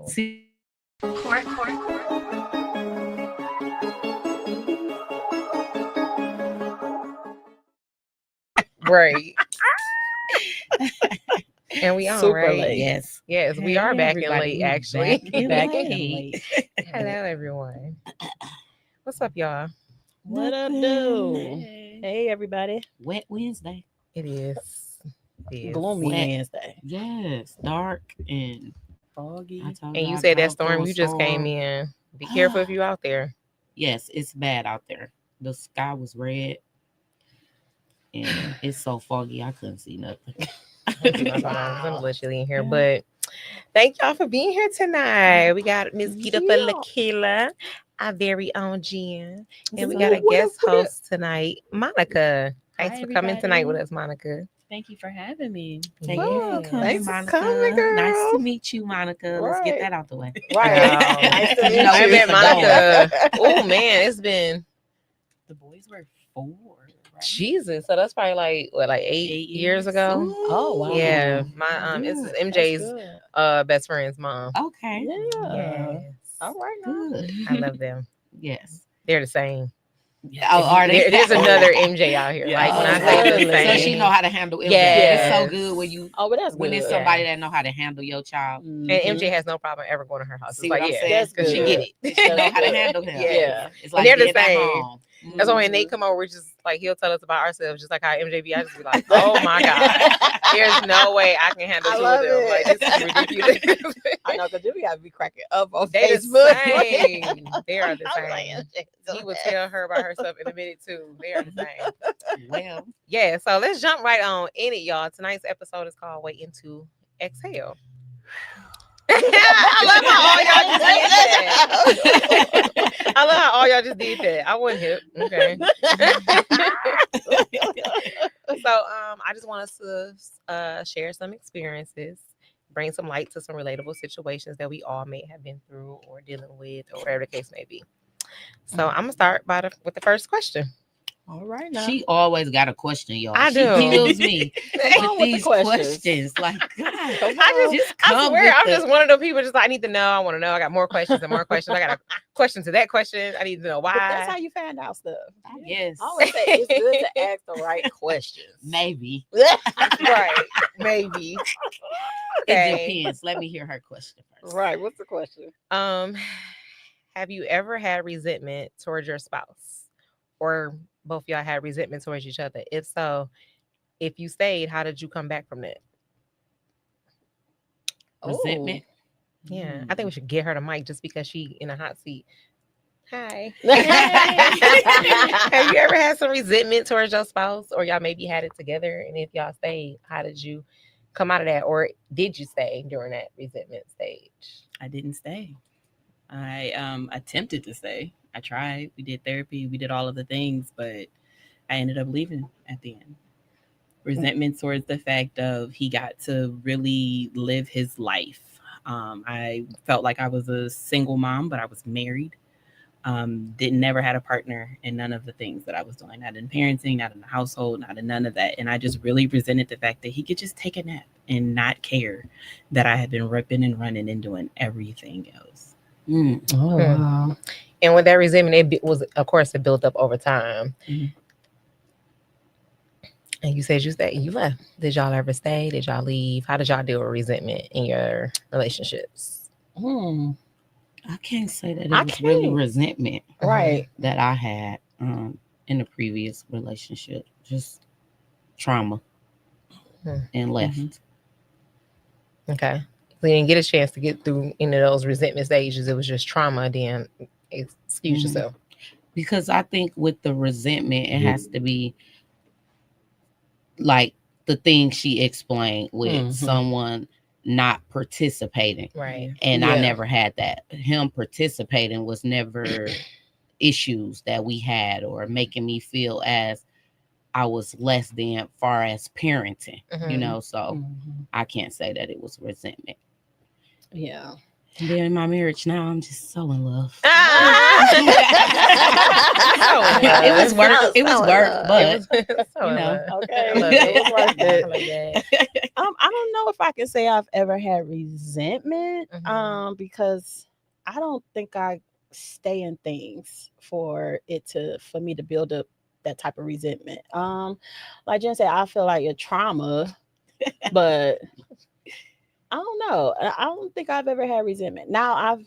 See, Court. Right. And we on, Super right? late. yes. Yes, we Hey, are back in everybody. late, We're actually. back Back in in late. Hello, everyone. What's up, y'all? What up, Nothing. dude? Hey. Hey, everybody. Wet Wednesday. It is. It is. Gloomy Wet. Wednesday. Yes, dark and Foggy. I told And you I said that drove through storm a you just came storm. in. Be careful if you out there. Yes, it's bad out there. The sky was red, and it's so foggy I couldn't see nothing. I'm literally in here, but thank y'all for being here tonight. We got Miss Beautiful Lakila, our very own Jen, and we got a guest host tonight, Monica. Thanks for coming tonight with us, Monica. Thank you for having me. Thank you for Yeah. coming, Thanks for Monica. coming, girl. Nice to meet you, Monica. Let's Right. get that out the way. Right. Wow. Nice to meet You know, I we met used to Monica. Oh man, it's been The boys were 4, right? Jesus. So that's probably like 8 years ago. Oh, wow. Yeah, my Yeah, it's That's MJ's good. best friend's mom. Okay. Yeah. Yes. All right. Now. Good. I love them. Yes. They're the same. Oh, are they? There's another MJ out here. Yeah. Like when I Oh, say the really? same. So she know how to handle MJ. Yes. It's so good when you Oh, but that's when good. it's somebody that know how to handle your child. And Mhm. MJ has no problem ever going to her house. See It's what like, I'm yeah, saying? That's because she good. get it. She know how to handle him. Yeah. It's like they're the being at same. home. That's why when they come over, we're just like he'll tell us about ourselves, just like how MJ be. I just be like, oh my god, there's no way I can handle I two love of them. it. Like this is ridiculous. I know, because we got to be cracking up on They the Facebook. same. They are the I'm like, same. He will tell her about herself in a minute too. They are the same. Well, Yeah, so let's jump right on in it, y'all. Tonight's episode is called Waiting to Exhale. I love how all y'all just did that. I love how all y'all just did that. I wasn't hip. Okay. So I just want us to share some experiences, bring some light to some relatable situations that we all may have been through or dealing with or whatever the case may be. So I'm gonna start with the first question. All right now. she always got a question, y'all. I She do. kills me Come on with with the these questions. questions. Like, God, I come swear, with I'm the- just one of those people. Just I need to know. I want to know. I got more questions and more questions. I got a question to that question. I need to know But that's how why. you find out stuff. Yes, I always say it's good to ask the right questions. maybe Right? Maybe. it Okay. depends. Let me hear her question first. Right. What's the question? Have you ever had resentment towards your spouse, or both y'all had resentment towards each other? If so, if you stayed, how did you come back from that? Resentment. Yeah, I think we should get her the mic just because she in a hot seat. Hi. Oh. Have you ever had some resentment towards your spouse, or y'all maybe had it together? And if y'all stayed, how did you come out of that, or did you stay during that resentment stage? I didn't stay. I attempted to stay. I tried. We did therapy. We did all of the things, but I ended up leaving at the end. Resentment towards the fact of he got to really live his life. I felt like I was a single mom, but I was married. Didn't never had a partner in none of the things that I was doing, not in parenting, not in the household, not in none of that. And I just really resented the fact that he could just take a nap and not care that I had been ripping and running and doing everything else. Oh, wow. And with that resentment, was, of course, it built up over time. Mhm. And you said you stayed, you left. Did y'all ever stay? Did y'all leave? How did y'all deal with resentment in your relationships? I can't say that it I was really can't. resentment Right. that I had in the previous relationship. Just trauma and left. Okay. So you didn't get a chance to get through any of those resentment stages. It was just trauma. Then excuse yourself. Because I think with the resentment, it has to be like the thing she explained with someone not participating. Right. And I Yeah. never had that. Him participating was never issues that we had or making me feel as I was less than far as parenting, you know, so I can't say that it was resentment. Yeah. And then in my marriage now, I'm just so in love. It was work. It was work, but you know. Okay. I love It was worth it. I love that. I don't know if I can say I've ever had resentment. Because I don't think I stay in things for me to build up that type of resentment. Like Jen said, I feel like a trauma, but I don't know. I don't think I've ever had resentment. Now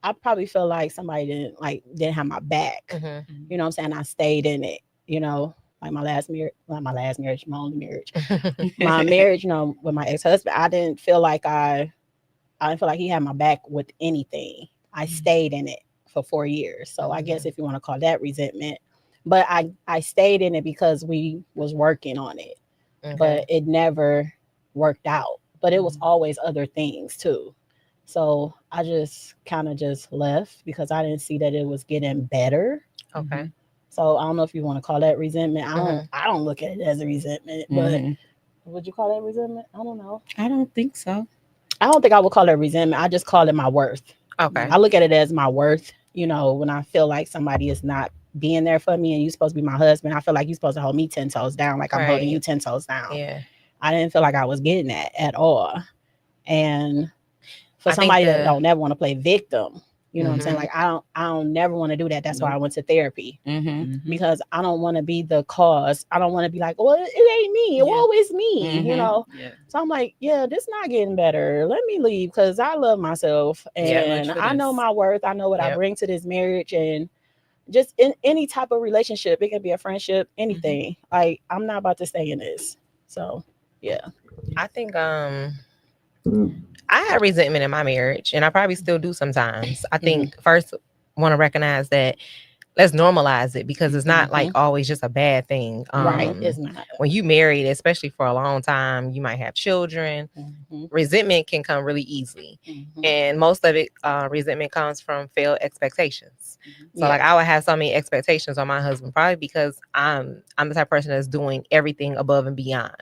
I probably feel like somebody didn't have my back. You know what I'm saying? I stayed in it, like my last marriage, my only marriage. My marriage, with my ex-husband, I didn't feel like he had my back with anything. I stayed in it for 4 years. So I guess if you want to call that resentment, but I stayed in it because we was working on it, but it never worked out. But it was always other things too. So I just kind of just left because I didn't see that it was getting better. Okay. So I don't know if you want to call that resentment. I don't look at it as a resentment, but would you call that resentment? I don't know. I don't think so. I don't think I would call it resentment. I just call it my worth. Okay. I look at it as my worth. When I feel like somebody is not being there for me and you're supposed to be my husband, I feel like you're supposed to hold me 10 toes down, like I'm holding you 10 toes down. Yeah. I didn't feel like I was getting that at all. And for somebody that don't never want to play victim, you know what I'm saying? Like I don't never want to do that. That's why I went to therapy, because I don't want to be the cause. I don't want to be like, well, it ain't me. It always me, Yeah. So I'm like, this not getting better. Let me leave because I love myself and I know my worth. I know what I bring to this marriage, and just in any type of relationship, it can be a friendship, anything. Like I'm not about to stay in this. So I think I had resentment in my marriage, and I probably still do sometimes. I think first want to recognize that let's normalize it, because it's not like always just a bad thing. Right. It's not. When you married, especially for a long time, you might have children. Resentment can come really easily. And most of it, resentment comes from failed expectations. So like I would have so many expectations on my husband, probably because I'm the type of person that's doing everything above and beyond.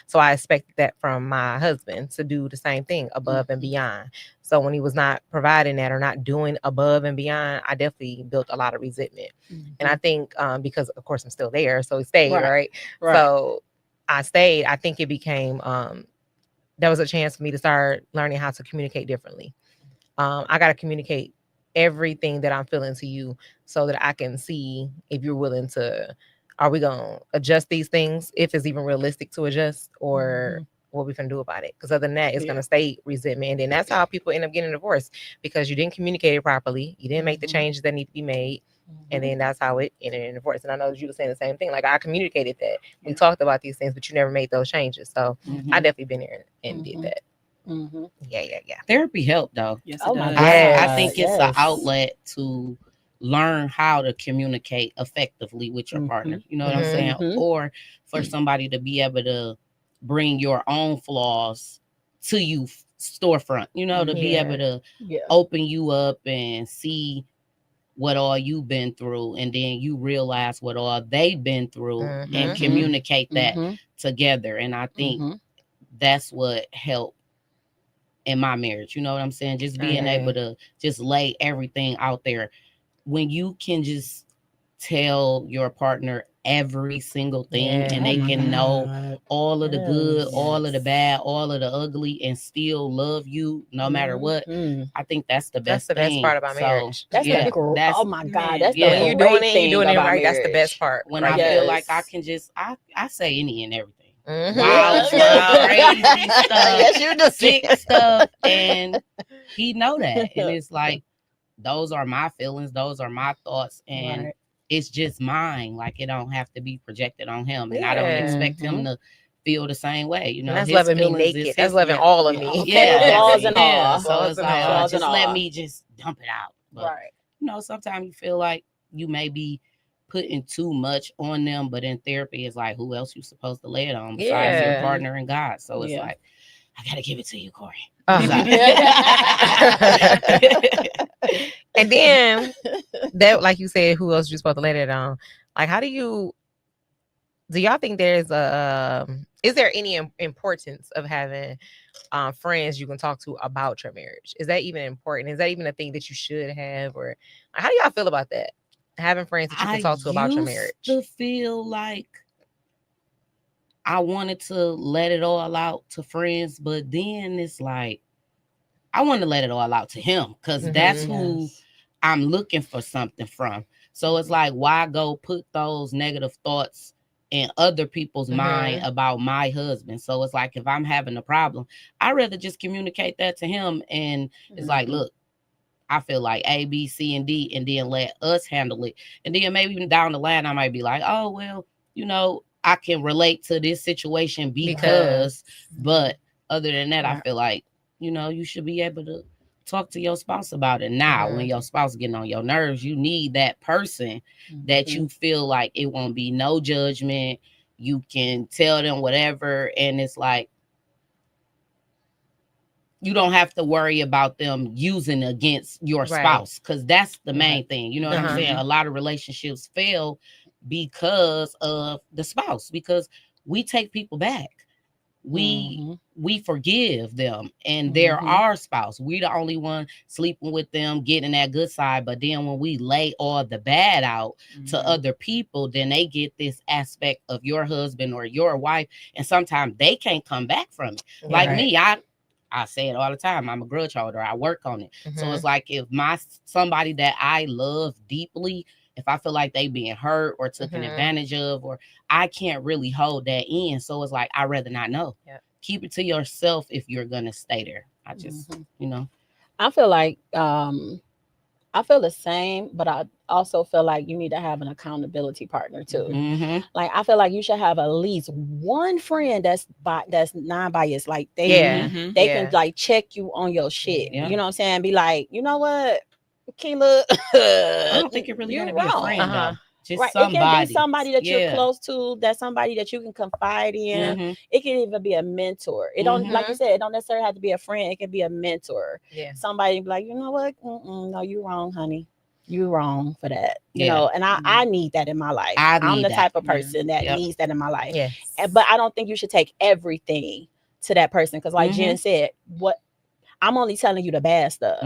So I expected that from my husband to do the same thing above and beyond. So when he was not providing that or not doing above and beyond, I definitely built a lot of resentment. And I think because, of course, I'm still there, so he stayed, right? So I stayed. I think it became, there was a chance for me to start learning how to communicate differently. I got to communicate everything that I'm feeling to you so that I can see if you're willing to, are we going to adjust these things, if it's even realistic to adjust, or what we can do about it. Because other than that, it's going to stay resentment. And then that's how people end up getting divorced, because you didn't communicate it properly. You didn't make the changes that need to be made. And then that's how it ended in divorce. And I know that you were saying the same thing. Like I communicated that. We talked about these things, but you never made those changes. So I definitely been there and did that. Yeah. Therapy helped though. Yes, Oh my does. God. I think it's an outlet to learn how to communicate effectively with your partner. You know what I'm saying? Or for somebody to be able to bring your own flaws to you storefront, to be able to open you up and see what all you've been through, and then you realize what all they've been through and communicate that together. And I think that's what helped in my marriage. You know what I'm saying? Just being able to just lay everything out there. When you can just tell your partner every single thing and they can know all of the good, all of the bad, all of the ugly, and still love you no matter what. I think that's the best thing. That's the best part about marriage. That's oh my God, that's when you're doing it, you're doing it right. That's the best part. When I feel like I can just I say any and everything. Wild stuff, crazy stuff, sick stuff, and he know that. And it's like, those are my feelings, those are my thoughts, and it's just mine. Like it don't have to be projected on him, and I don't expect him to feel the same way. And that's loving me naked. That's loving all of me. Flaws and all. So it's like, just let me just dump it out. But, sometimes you feel like you may be putting too much on them, but in therapy, it's like, who else you supposed to lay it on besides your partner and God? So it's like, I gotta give it to you, Corey. And then that, like you said, who else you supposed to let it on? Like, how do y'all think there's is there any importance of having friends you can talk to about your marriage? Is that even important? Is that even a thing that you should have? Or how do y'all feel about that? Having friends that you can talk to about your marriage? I used to feel like I wanted to let it all out to friends, but then it's like I want to let it all out to him because that's who I'm looking for something from. So it's like, why go put those negative thoughts in other people's mind about my husband? So it's like, if I'm having a problem, I'd rather just communicate that to him. And it's like, look, I feel like A, B, C, and D, and then let us handle it. And then maybe even down the line, I might be like, oh, well, you know, I can relate to this situation because but other than that, I feel like, you know, you should be able to talk to your spouse about it. Now, when your spouse getting on your nerves, you need that person that you feel like it won't be no judgment. You can tell them whatever. And it's like, you don't have to worry about them using against your spouse, because that's the main thing. You know what I'm saying? A lot of relationships fail because of the spouse, because we take people back. We forgive them and they're our spouse. We the only one sleeping with them, getting that good side. But then when we lay all the bad out to other people, then they get this aspect of your husband or your wife, and sometimes they can't come back from it. Like me, I say it all the time. I'm a grudge holder. I work on it. So it's like, if somebody that I love deeply, if I feel like they being hurt or taken advantage of, or I can't really hold that in. So it's like, I'd rather not know. Keep it to yourself if you're going to stay there. I just, you know. I feel like, I feel the same, but I also feel like you need to have an accountability partner too. Like, I feel like you should have at least one friend that's non-biased. Like they can like check you on your shit. You know what I'm saying? Be like, you know what, Keila, I don't think it really gotta be a friend though. Just somebody. It can be somebody that you're close to, that's somebody that you can confide in. It can even be a mentor. It don't, like you said, it don't necessarily have to be a friend. It can be a mentor. Somebody be like, you know what? No, you wrong, honey. You wrong for that. You know, and I need that in my life. I'm the type of person that needs that in my life. But I don't think you should take everything to that person, because like Jen said, I'm only telling you the bad stuff.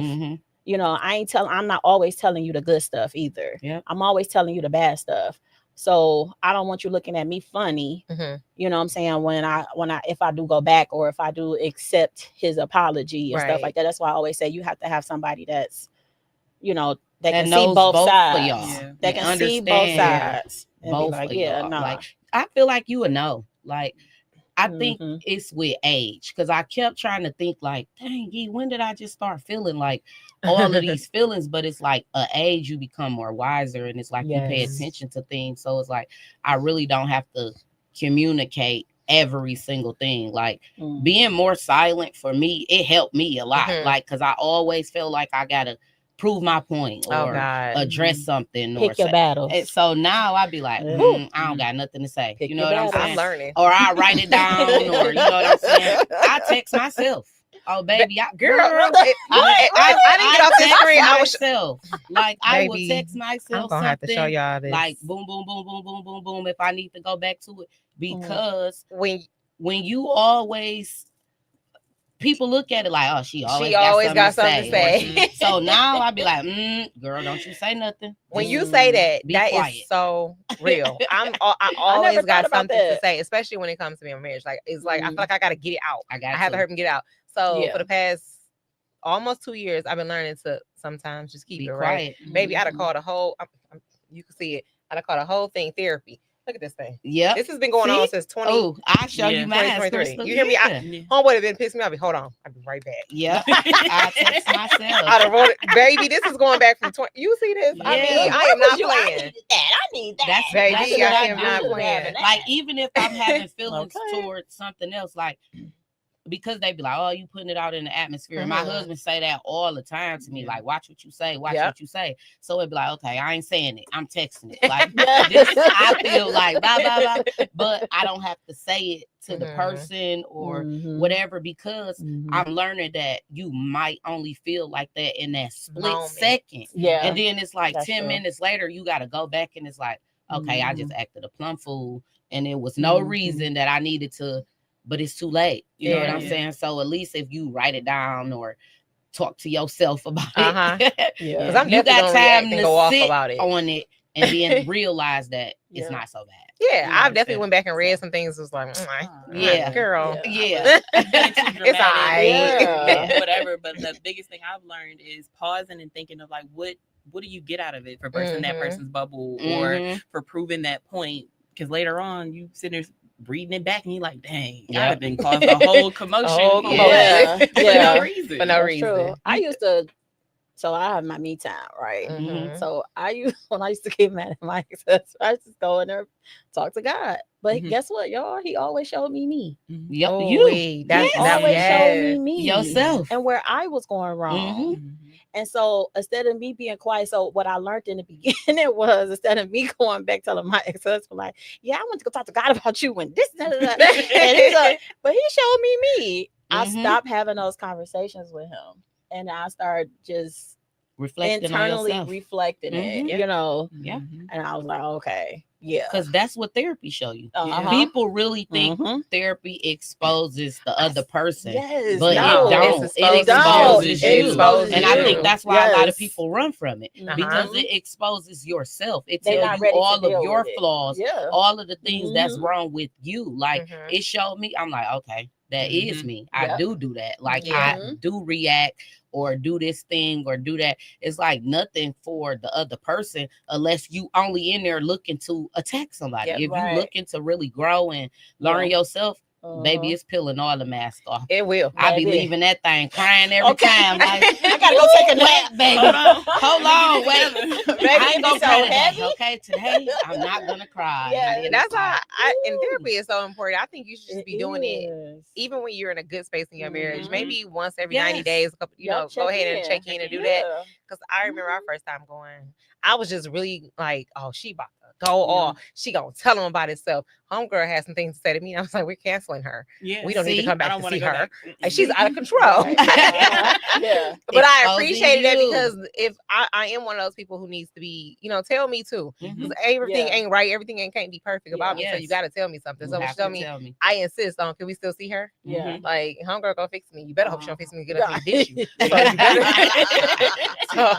You know, I'm not always telling you the good stuff either. I'm always telling you the bad stuff. So I don't want you looking at me funny. You know what I'm saying? If I do go back, or if I do accept his apology and stuff like that. That's why I always say you have to have somebody that's, you know, that can see both sides. That can see both sides. Both like, like, I feel like you would know. Like, I think it's with age, because I kept trying to think like, dang, when did I just start feeling like all of these feelings? But it's like at age, you become more wiser, and it's like you pay attention to things. So it's like, I really don't have to communicate every single thing. Like being more silent for me, it helped me a lot. Like, because I always feel like I gotta prove my point or address something. Pick your battles. And so now I'd be like, I don't got nothing to say. Pick you know what I'm saying? I'm learning. Or I write it down, or you know what I'm saying? I text myself. Oh, baby, I didn't get off this screen. I will text myself. I'm gonna have to show y'all this. Like boom, boom, boom, boom, boom, boom, boom. If I need to go back to it, because when you always, people look at it like, oh, she always got something to say. So now I be like, girl, don't you say nothing. When you say that, that quiet. Is so real. I always got something to say, especially when it comes to being marriage. Like, it's like, I feel like I got to get it out. I have to hurt and get it out. So for the past almost 2 years, I've been learning to sometimes just keep it quiet. Right. Maybe I'd have called a whole, you can see it. I'd have called a whole thing therapy. Look at this thing. Yeah, this has been going on since 20. Oh, I'll show you mine. 2023. You hear me? Homeboy have been pissing me off. Hold on, I'll be right back. Yeah, I text myself. I'd have wrote it, baby. This is going back from 20. You see this? Yeah. I mean, I am not playing. I need that. That's baby. That's I am not playing. Like, even if I'm having feelings towards something else, like, because they be like, oh, you putting it out in the atmosphere. My husband say that all the time to me, like, watch what you say, watch what you say. So it'd be like, okay, I ain't saying it, I'm texting it. Like, this, I feel like blah, blah, blah. But I don't have to say it to the person or whatever, because I'm learning that you might only feel like that in that split second. And then it's like 10 minutes later, you got to go back, and it's like, okay, I just acted a plumb fool, and it was no reason that I needed to. But it's too late. You know what I'm saying? So at least if you write it down or talk to yourself about it, because I'm you got time to go sit about it. On it and then realize that it's Yeah. not so bad. Yeah, I've definitely understand. went back and read some things. Was like, Yeah. girl, Yeah. Being too it's dramatic, alright. Yeah. whatever. But the biggest thing I've learned is pausing and thinking of like, what do you get out of it for bursting that Mhm. person's bubble or Mhm. for proving that point? Because later on, you sit there reading it back and you're like, dang, I'd Yep. have been caused a whole commotion, whole for commotion. what? For Yeah. no reason. For no That's reason. true. I used to. So I have my me time, right? Mhm. So when I used to get mad at my ex, I used to go in there, talk to God. But Mhm. guess what, y'all? He always showed me. Yep. Oh, You. wait, that's Yes. that, Always showed yes. me Yourself. and where I was going wrong. Mhm. And so instead of me being quiet, so what I learned in the beginning was instead of me going back telling my ex-husband, like, yeah, I went to go talk to God about you and this, and that. And he's like, but he showed me. I Mhm. stopped having those conversations with him. And I started just Reflecting internally on yourself. reflecting it, Mhm. you know. Yeah. And I was like, okay, yeah. Because that's what therapy show you. Uh-huh. People really think Mhm. therapy exposes the other person. Yes, But no, it don't. it's It exposes exposes you. you. It exposes And I you. think that's why a lot of Yes. people run from it. Mhm. Because it exposes yourself. It They tells not you ready to all of deal your with it. flaws, Yeah. all of the things that's Mhm. wrong with you. Like Mhm. it showed me, I'm like, okay, that is Mhm. me. I Yep. do that. Like Yeah. I do react or do this thing or do that. It's like nothing for the other person unless you only in there looking to attack somebody. Yep, if right. you looking to really grow and learn yourself, baby, Uh-huh. it's peeling all the mask off. It will. I be Baby. leaving that thing crying every Okay. time. Like, I gotta go take a nap, baby. Hold on. Hold on, wait. Baby, I ain't you gonna be so cry today. heavy. Okay, today I'm not gonna cry. Yes. And then That's it's why like, and ooh. therapy is so important. I think you should just be doing it is. even when you're in a good space in your marriage. Mhm. Maybe once every 90 Yes. days, a couple, you know, Yep, go check ahead and in. check in and do Yeah. that. Because I remember our first time going, I was just really like, oh, she about to go off. She gonna tell him about herself. Homegirl had some things to say to me. I was like, we're canceling her. Yeah. We don't need to See? come I back don't to want see to go her. back. Like, she's out of control. Right. Yeah. But I Exposing appreciated that you. because if I am one of those people who needs to be, you know, tell me too. Mhm. Because everything Yeah. ain't right, everything can't be perfect about me. So you Yes. got to tell me something. You So when she have tell to me, tell me. I insist on, can we still see her? Yeah. Mhm. Like, homegirl go fix me. You better hope she don't fix me good enough Right. to ditch you. So you better. So,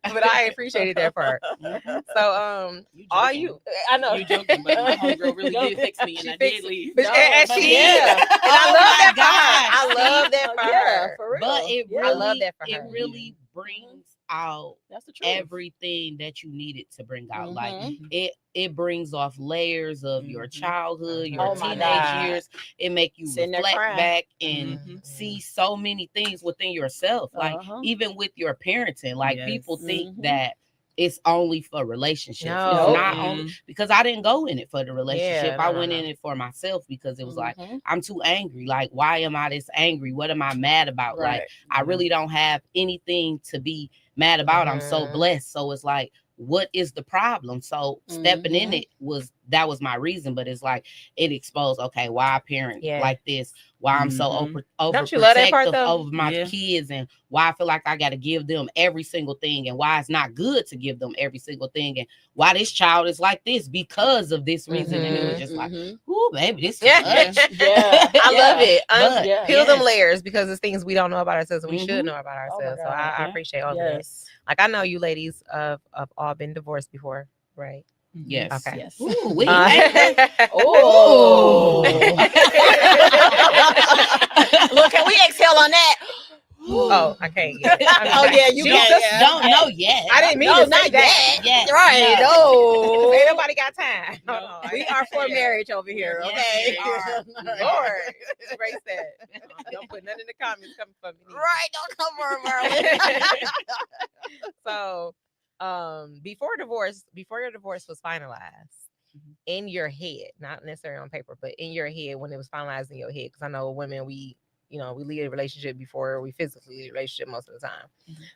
but I appreciated that part. Mhm. So You are joking. you? I know You joking, but my homegirl really did fix me, and She I fixed did leave. But, No, and but she yeah. is. And Oh I love my that for her. gosh. I love that for Yeah, her. for real. But it Yeah. really, I love that for her. it really brings out That's the truth. everything that you needed to bring out. Like Mhm. it brings off layers of your Mhm. childhood, your Oh my teenage God. years. It make you Sitting there reflect crying. back and Mhm. see so many things within yourself. Like Uh-huh. even with your parenting, like Yes. people think Mhm. that it's only for relationships. No. It's not Mm-mm. only because I didn't go in it for the relationship. Yeah, I no, went no. in it for myself because it was like Mhm. I'm too angry. Like, why am I this angry? What am I mad about? Like, Right. I really don't have anything to be mad about. I'm so Mhm. blessed. So it's like, what is the problem? So stepping in Mhm. it was my reason. But it's like it exposed, okay, why I parent Yeah. like this, why I'm so Mhm. overprotective you love that part, though? over my Yeah. kids, and why I feel like I got to give them every single thing, and why it's not good to give them every single thing, and why this child is like this because of this reason. And it was just like, Mhm. ooh, baby, this is Yeah. much. Yeah. I love Yeah. it. But, Yeah. Peel them yes. layers because it's things we don't know about ourselves and we should Mhm. know about Oh my ourselves. So God. I Yeah. appreciate all of that. Yes. Like I know you ladies of all been divorced before, right? Yes. Okay. Yes. Ooh, we Oh. Ooh. Look, can we exhale on that? Oh, I can't get it. I'm Oh, sorry. yeah, you Jesus. can. Yeah. Don't know yet. I didn't mean No, to say not that. yet. Yes, Right. no. Ain't No. nobody got time. No. Hold on. We are for marriage over here, Yes, okay? we are. Lord, Ray said, don't put nothing in the comments coming from me. Right, don't come for So, before your divorce was finalized in your head, not necessarily on paper, but in your head when it was finalized in your head, because I know women, we leave a relationship before we physically leave a relationship most of the time.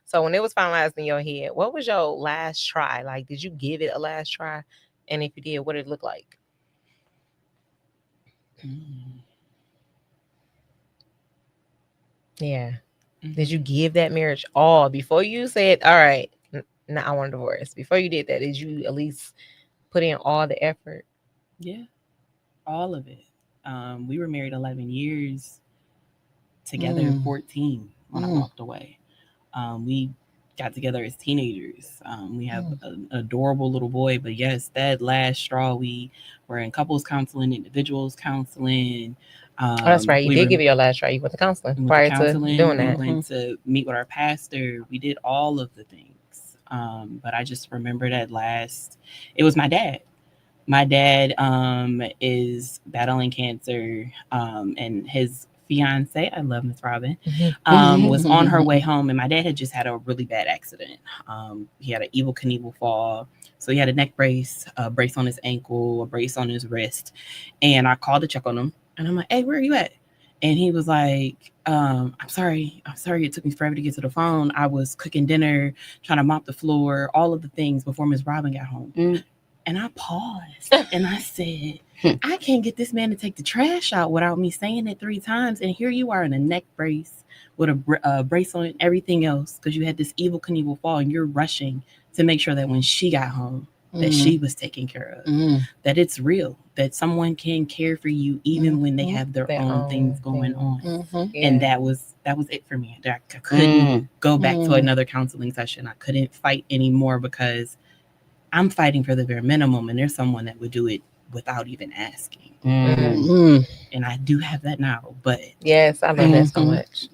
So when it was finalized in your head, what was your last try? Like, did you give it a last try? And if you did, what did it look like? Yeah. Did you give that marriage all before you said, all right, now I want a divorce? Before you did that, did you at least put in all the effort? Yeah, all of it. We were married 11 years, together 14 when I walked away. We got together as teenagers. We have an adorable little boy, but yes, that last straw, we were in couples counseling, individuals counseling. That's right. You did give your last try. You went to counseling prior to doing that. We went to meet with our pastor. We did all of the things. But I just remember that it was my dad. My dad is battling cancer, and his fiance, I love Miss Robin, was on her way home, and my dad had just had a really bad accident. He had an Evel Knievel fall, so he had a neck brace, a brace on his ankle, a brace on his wrist, and I called to check on him, and I'm like, "Hey, where are you at?" And he was like, I'm sorry, it took me forever to get to the phone. I was cooking dinner, trying to mop the floor, all of the things before Miss Robin got home. And I paused and I said, I can't get this man to take the trash out without me saying it 3 times. And here you are in a neck brace with a brace on and everything else because you had this Evel Knievel fall and you're rushing to make sure that when she got home, that she was taken care of, that it's real, that someone can care for you even when they have their own things going on. And that was it for me. I couldn't go back to another counseling session. I couldn't fight anymore because I'm fighting for the bare minimum, and there's someone that would do it without even asking. And I do have that now, but yes, I love that so much.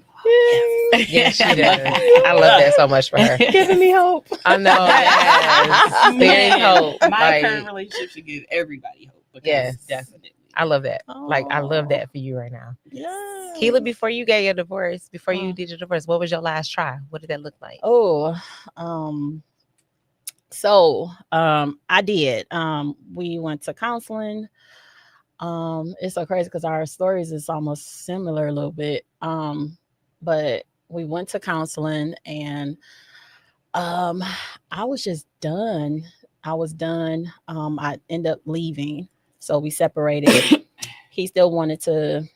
Yes, she does. I love that so much for her. Giving me hope. I know. Yes. There is hope. My current relationship should give everybody hope. Yes, definitely. I love that. Like, I love that for you right now. Yeah. Keela, before you got your divorce, before you did your divorce, what was your last try? What did that look like? I did. We went to counseling. It's so crazy because our stories is almost similar a little bit. But we went to counseling and I was just done. I was done. I ended up leaving. So we separated. He still wanted to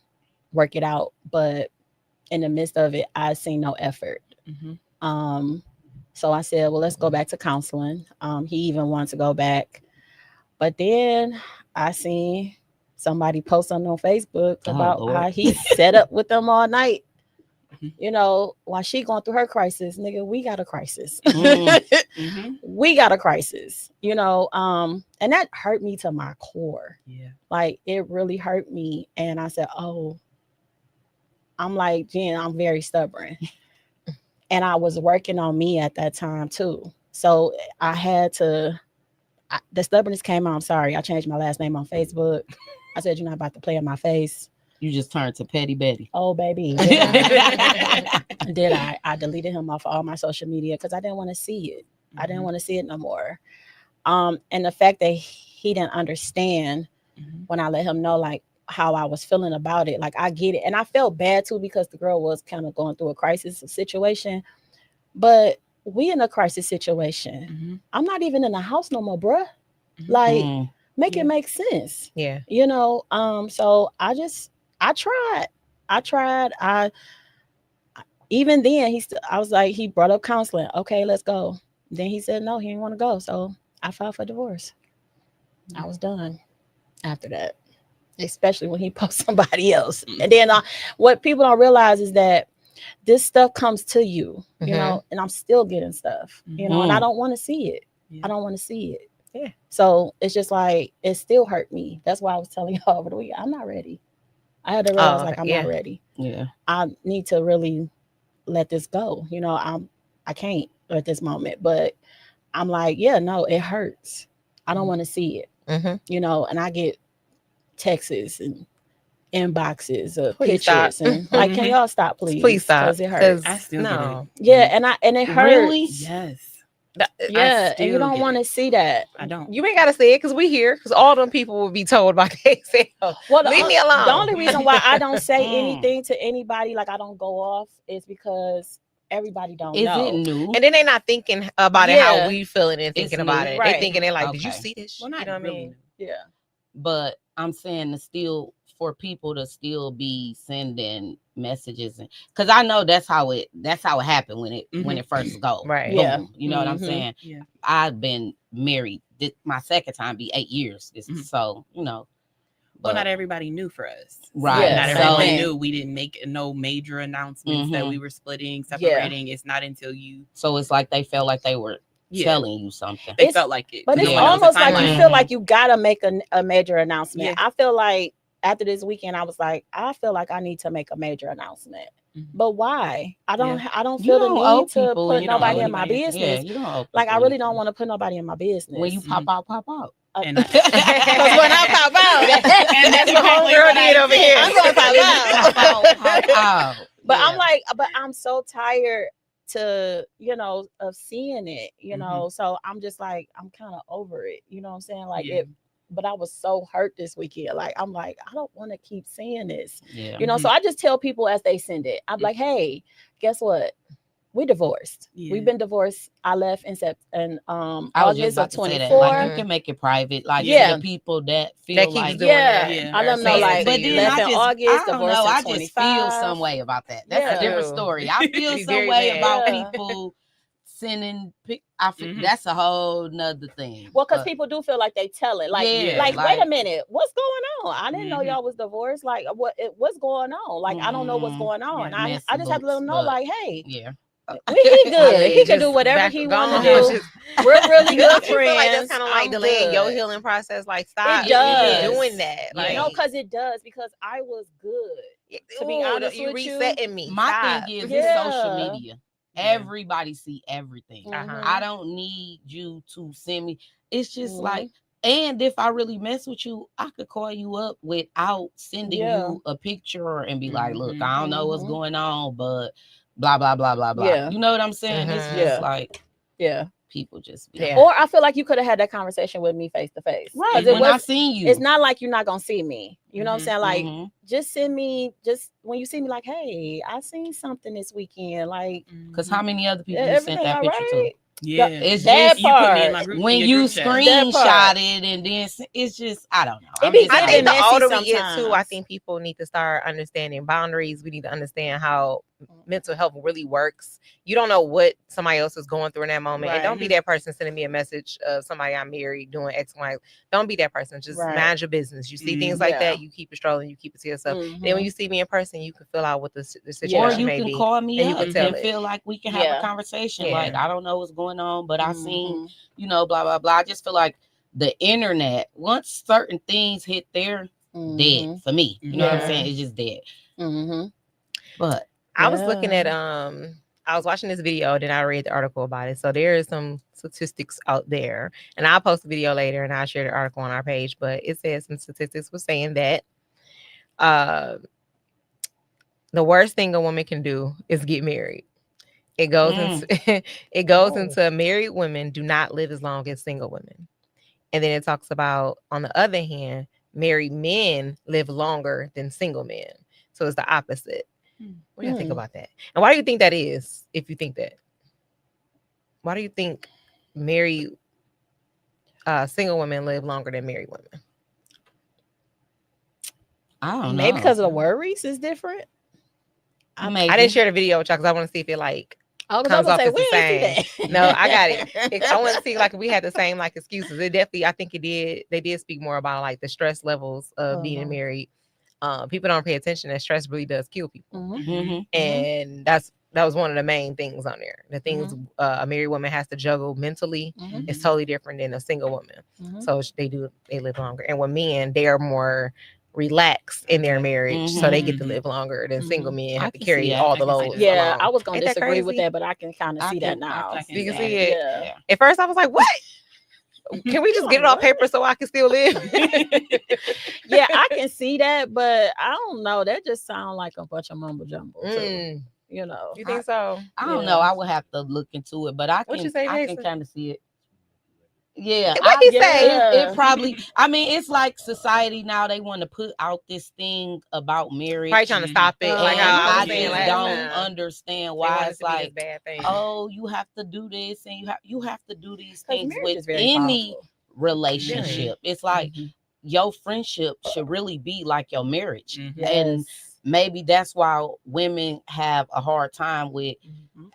work it out, but in the midst of it, I seen no effort. So I said, well, let's go back to counseling. He even wanted to go back. But then I seen somebody post on Facebook about how he set up with them all night. You know, while she going through her crisis, nigga, we got a crisis. We got a crisis, you know, and that hurt me to my core. Yeah. Like, it really hurt me. And I said, I'm like, Jen, I'm very stubborn. And I was working on me at that time too. So I had to, the stubbornness came out. I'm sorry. I changed my last name on Facebook. I said, you're not about to play in my face. You just turned to Petty Betty. Oh, baby. Did I? I deleted him off all my social media because I didn't want to see it. I didn't want to see it no more. And the fact that he didn't understand when I let him know, like, how I was feeling about it. Like, I get it. And I felt bad too because the girl was kind of going through a crisis situation. But we in a crisis situation. I'm not even in the house no more, bruh. Like, make it make sense. Yeah. You know, so I tried. Even then I was like, he brought up counseling. Okay, let's go. Then he said no, he didn't want to go. So I filed for divorce. I was done after that. Especially when he posts somebody else. And then what people don't realize is that this stuff comes to you, you know, and I'm still getting stuff, you know, and I don't want to see it. I don't want to see it. Yeah. So it's just like, it still hurt me. That's why I was telling y'all over the week, I'm not ready. I had to realize I'm not ready. Yeah. I need to really let this go. You know, I can't at this moment, but I'm like, yeah, no, it hurts. I don't want to see it, you know, and I get texts and inboxes of pictures and like, can y'all stop, please? Please stop. Because it hurts. I still get it. Yeah, and it hurts. Really? Yes. Yeah, and you don't want to see that. I don't. You ain't gotta say it because we here. Because all them people will be told by themselves. Well, leave me alone. The only reason why I don't say anything to anybody, like I don't go off, is because everybody don't know. Is it new? And then they're not thinking about it how we feeling and thinking about it. Right. They thinking they're like, did you see this? Well, not you know what really. I mean? Yeah. But I'm saying to still, for people to still be sending messages, and because I know that's how it happened when it first go. Right. Boom, Yeah. You know what I'm saying? Yeah. I've been married. My second time be 8 years. So, you know. Well, not everybody knew for us. Right. Not So- everybody Yeah. knew. We didn't make no major announcements that we were splitting, Yeah. separating. It's not until you. So it's like they felt like they were telling you something. They It's- felt like it. But it's Yeah. almost like you timeline. feel like you gotta make a major announcement. Yeah. I feel like after this weekend, I was like, I feel like I need to make a major announcement. Mhm. But why? I don't You feel the don't owe need to people put anything. nobody in You my don't owe anybody. business. Yeah, you don't owe Like I people really don't anything. want to put nobody in my business. When you pop out, pop out. And I- Because when I pop out, And that's that's what exactly homegirl what I did over did. here. I'm going to pop out. Pop out. But Yeah. I'm like, but I'm so tired of seeing it, So I'm just like, I'm kind of over it. You know what I'm saying? Like Yeah. but I was so hurt this weekend. Like, I'm like, I don't want to keep seeing this. Yeah. So I just tell people as they send it. I'm like, hey, guess what? We divorced. Yeah. We've been divorced. I left in I was just August of about to say that. 24. Like, you can make it private. Like, Yeah. the people that feel That keeps like doing Yeah. that. Yeah. I let them know, Saying it like, to but you. then left I in just, August, I don't divorced know. in I just feel 25. some way about that. That's Yeah. a different story. I feel Be some very way mad. about Yeah. people sending Mhm. that's a whole nother thing. Well, because But- people do feel like they tell it. Like, Yeah, wait like- a minute, what's going on? I didn't know Mhm. y'all was divorced. Like, what's going on? Like, I don't know what's Mhm. going on. Yeah, I messy just have to let books, them know, but- like, hey, yeah. he good. He can Just do whatever back- he go want on. to do. Just- We're really Because I good feel like friends. that's kind of like I'm delaying your good. healing process. Like, stop does. doing that. Yeah. Like, No, because it does. Because I was good. To be ooh, honest you with you, resetting me. My Stop. thing is, Yeah. it's social media. Yeah. Everybody see everything. Mhm. I don't need you to send me. It's just Mhm. like, and if I really mess with you, I could call you up without sending Yeah. you a picture and be like, look, Mhm. I don't know what's Mhm. going on, but blah blah blah blah blah. Yeah. You know what I'm saying? It's Mhm. just Yeah. like Yeah. people just be Yeah. Or I feel like you could have had that conversation with me face to face. right. 'Cause it When I was, seen you, it's not like you're not gonna see me. You know what I'm Mhm. saying? Like, Mhm. just send me, just when you see me, like, hey, I seen something this weekend. Like, Because how many other people you everything sent that all picture right? to? Yeah. It's That just You put me in my part. group. when your you group chat. That part. screenshot it and then it's just I don't know. It I be- mean, I It's think the messy older we get too, I sometimes. think people need to start understanding boundaries. We need to understand how mental health really works. You don't know what somebody else is going through in that moment. And don't be Right. that person sending me a message of somebody I'm married doing X, Y. Don't be that person. Just Right. mind your business. You see Mhm. things like Yeah. that, you keep it strolling, you keep it to yourself. Then when Mhm. you see me in person, you can fill out what the or situation you may can be. call me and you up can tell and it. feel like we can have Yeah. a conversation. Yeah. Like I don't know what's going on, but I seen, Mhm. blah blah blah. I just feel like the internet, once certain things hit there, dead for me. You know what I'm Yeah. saying? It's just dead. Mhm. But I was looking at Yeah. I was watching this video, then I read the article about it. So there is some statistics out there, and I'll post a video later and I'll share the article on our page. But it says some statistics was saying that the worst thing a woman can do is get married. It goes into it goes Oh. into married women do not live as long as single women. And then it talks about, on the other hand, married men live longer than single men. So it's the opposite. What do you think about that? And why do you think that is, if you think that? Why do you think married single women live longer than married women? I don't know. Maybe because of the worries is different. Maybe. I didn't share the video with y'all because I want to see if it like I was comes gonna off say as we the ain't see that. No, I got it. I want to see like if we had the same like excuses. It definitely, I think it did. They did speak more about like the stress levels of being married. People don't pay attention that stress really does kill people, Mhm. Mhm. and that was one of the main things on there. The things a married woman has to juggle mentally Mhm. is totally different than a single woman. Mhm. So they live longer, and with men, they are more relaxed in their marriage, so they get to Mhm. live longer than single men I have to can see carry that. all I the can see loads. that. Yeah, alone. I was gonna Ain't that disagree with crazy? that, but I can kind of I see can- that now. I can You can see see that. it. Yeah. Yeah. At first, I was like, "What? Can we just get it on What? paper so I can still live?" Yeah, I can see that, but I don't know. That just sounds like a bunch of mumbo jumbo. Too, Mm, you know. you think so? I don't Yeah. know. I would have to look into it, but I What can. you say, I can Jason? kind of see it. Yeah, What he I- say? It probably. I mean, it's like society now. They want to put out this thing about marriage. Probably trying to stop it. Like and how I I was saying just last don't time. understand They why want it it's to be this like, bad thing. oh, you have to do this and you have to do these 'Cause things marriage with is very any powerful. relationship. It's like Mhm. your friendship should really be like your marriage, Mhm. and Yes. maybe that's why women have a hard time with Mhm.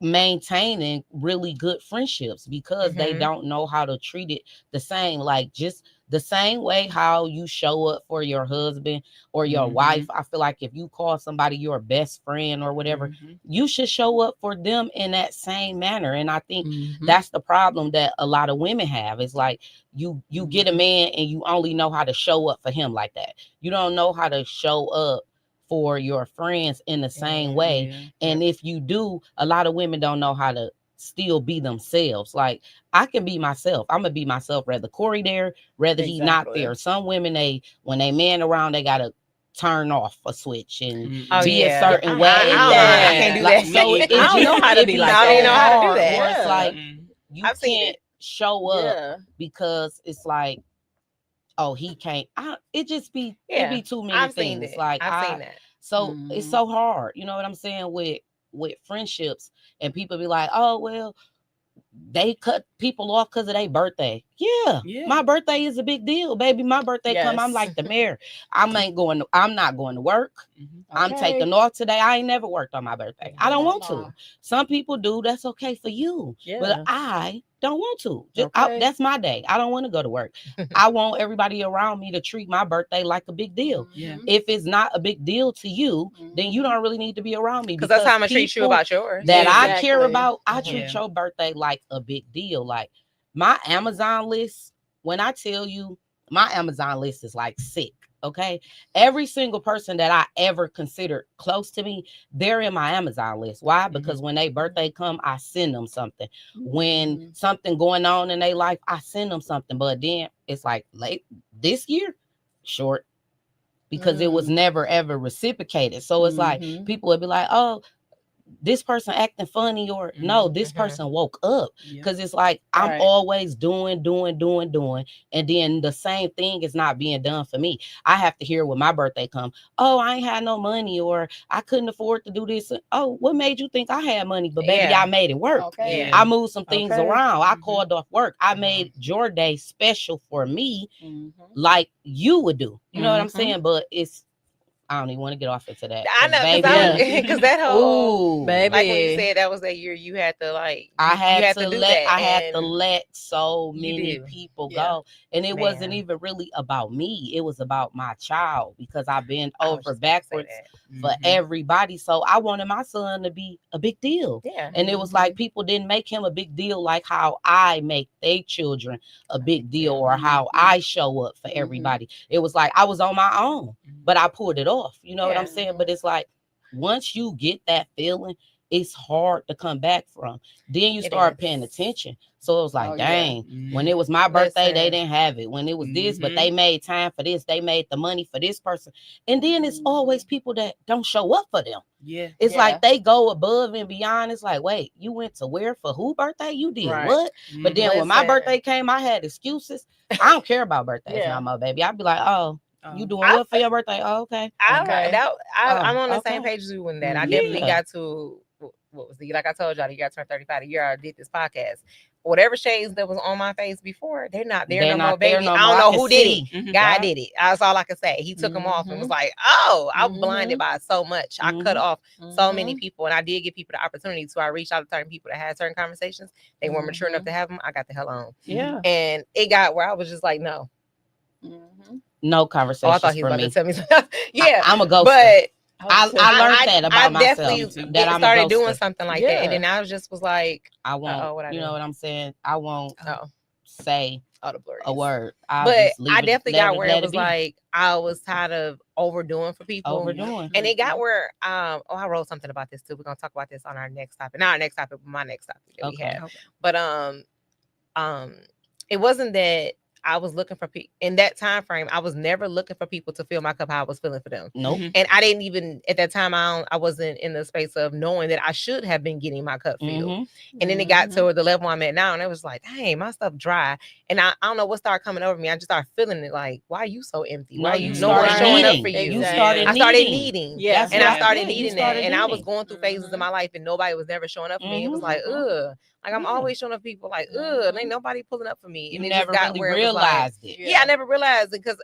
maintaining really good friendships because they Mhm. don't know how to treat it the same. Like just the same way how you show up for your husband or your wife. I feel like if you call somebody your best friend or whatever, you should show up for them in that same manner. And I think that's the problem that a lot of women have. It's like you get a man and you only know how to show up for him like that. You don't know how to show up for your friends in the same way. And if you do, a lot of women don't know how to still be themselves. Like I can be myself. I'm gonna be myself, whether Corey there, whether he not there. Some women, when they man around, they gotta turn off a switch and be a certain way. I can't do that. So I don't know how to be like that. I don't even know how to do that. Where it's like you I've seen can't show up because it's like, oh, he can't. It just be it be too many things. Like I've seen that. So it's so hard. You know what I'm saying with friendships, and people be like, oh well, they cut people off because of their birthday. Yeah, my birthday is a big deal, baby. My birthday come, I'm like the mayor. I'm not going to work. I'm taking off today. I ain't never worked on my birthday. I don't want to. Some people do. That's okay for you. But I don't want to. That's my day. I don't want to go to work. I want everybody around me to treat my birthday like a big deal. If it's not a big deal to you, then you don't really need to be around me. Because that's how I'm going to treat you about yours. That I care about, I treat your birthday like a big deal. Like my Amazon list, when I tell you, my Amazon list is like sick. Okay. Every single person that I ever considered close to me, they're in my Amazon list. Why? Because when their birthday come, I send them something. When something going on in their life, I send them something. But then it's like late this year, short, because it was never ever reciprocated. So it's like people would be like, oh, this person acting funny, or no, this person woke up. Because it's like I'm always doing, and then the same thing is not being done for me. I have to hear when my birthday come, oh, I ain't had no money, or I couldn't afford to do this. Oh, what made you think I had money? But baby, I made it work. I moved some things around. I called off work. I made your day special for me, like you would do. You know what I'm saying? But I don't even want to get off into that. I know, because that whole baby, like when you said that was that year, you had to like. I had to let so many people go, and it wasn't even really about me. It was about my child, because I've been over backwards for everybody. So I wanted my son to be a big deal. And it was like people didn't make him a big deal like how I make their children a big deal, or how I show up for everybody. It was like I was on my own, but I pulled it off. You know what I'm saying? But it's like once you get that feeling, it's hard to come back from. Then you start paying attention. So it was like, dang, when it was my birthday, they didn't have it. When it was this, but they made time for this. They made the money for this person. And then it's always people that don't show up for them. It's like they go above and beyond. It's like, wait, you went to where for who birthday? You did what? But then when my birthday came, I had excuses. I don't care about birthdays no more, baby. I'd be like, oh, you doing what for your birthday? Oh, okay. I'm on the same page as you in that. I definitely got to, what was the, like I told y'all, you got to turn 35 the year I did this podcast. Whatever shades that was on my face before, they're not there no more, baby. I don't know who did it. God did it. That's all I can say. He took them off and was like, oh, I'm blinded by so much. I cut off so many people, and I did give people the opportunity to. I reached out to certain people that had certain conversations. They weren't mature enough to have them. I got the hell on. And it got where I was just like, no. No conversation. Oh, I thought he was about to tell me something. I'm a ghost. But I learned that about myself. That I started doing something like that, and then I just was like, I won't. You know what I'm saying? I won't say a word. But I definitely got where it was like I was tired of overdoing for people. And it got where I wrote something about this too. We're gonna talk about this on our next topic. Not our next topic, but my next topic that we have. But it wasn't that I was looking for people in that time frame. I was never looking for people to fill my cup how I was feeling for them. Nope. And I didn't even at that time. I wasn't in the space of knowing that I should have been getting my cup filled. And then it got to the level I'm at now, and it was like, dang, my stuff dry. And I don't know what started coming over me. I just started feeling it like, why are you so empty? Why are you no one showing up for you? I started needing. Yeah. And I started needing that. And I was going through phases in my life, and nobody was never showing up for me. It was like, ugh. Like I'm always showing up people like, ugh, ain't nobody pulling up for me. And you never really realized it. Yeah, I never realized it because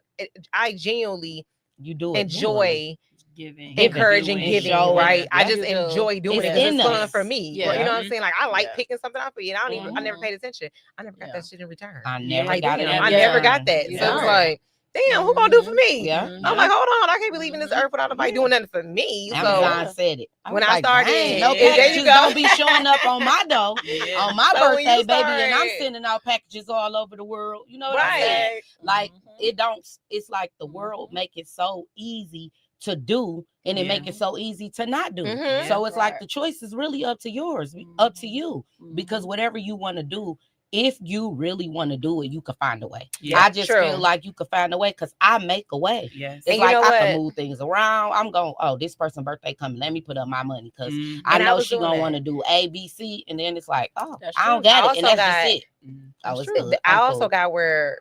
I genuinely enjoy encouraging, doing, giving, showing. right? I Yeah. just You do. enjoy doing It's it. 'Cause in it's fun us. for me. Yeah. You know what I'm saying? Like I like Yeah. picking something out for you, and I never Mhm. paid attention. I never got Yeah. that shit in return. I never Like got it. damn, in I never got return. that. You So it's don't. like, damn, who gonna do for me? Yeah. I'm like, hold on, I can't be leaving this earth without nobody doing nothing for me. Amazon So said it. when was I like, started, dang, no there you packages go. don't be showing up on my door Yeah. on my So when you birthday, baby, and I'm started- sending out packages all over the world. You know what I'm saying? right. Like Mhm. it don't. It's like the world make it so easy to do, and it make Yeah. it so easy to not do. Mhm. So it's like Right. the choice is really up to yours, up to Mhm. you, because Mhm. whatever you want to do. If you really want to do it, you can find a way. Yeah. I just True. feel like you can find a way because I make a way. Yes. It's And you like know I what? can move things around. I'm going, oh, this person's birthday coming. Let me put up my money because Mhm. I And I know was she doing gonna that. want to do A, B, C, and then it's like, oh, That's I don't true. got I it, and also that's got- just it. Mhm. Oh, it's true. good. I I'm also cool. got where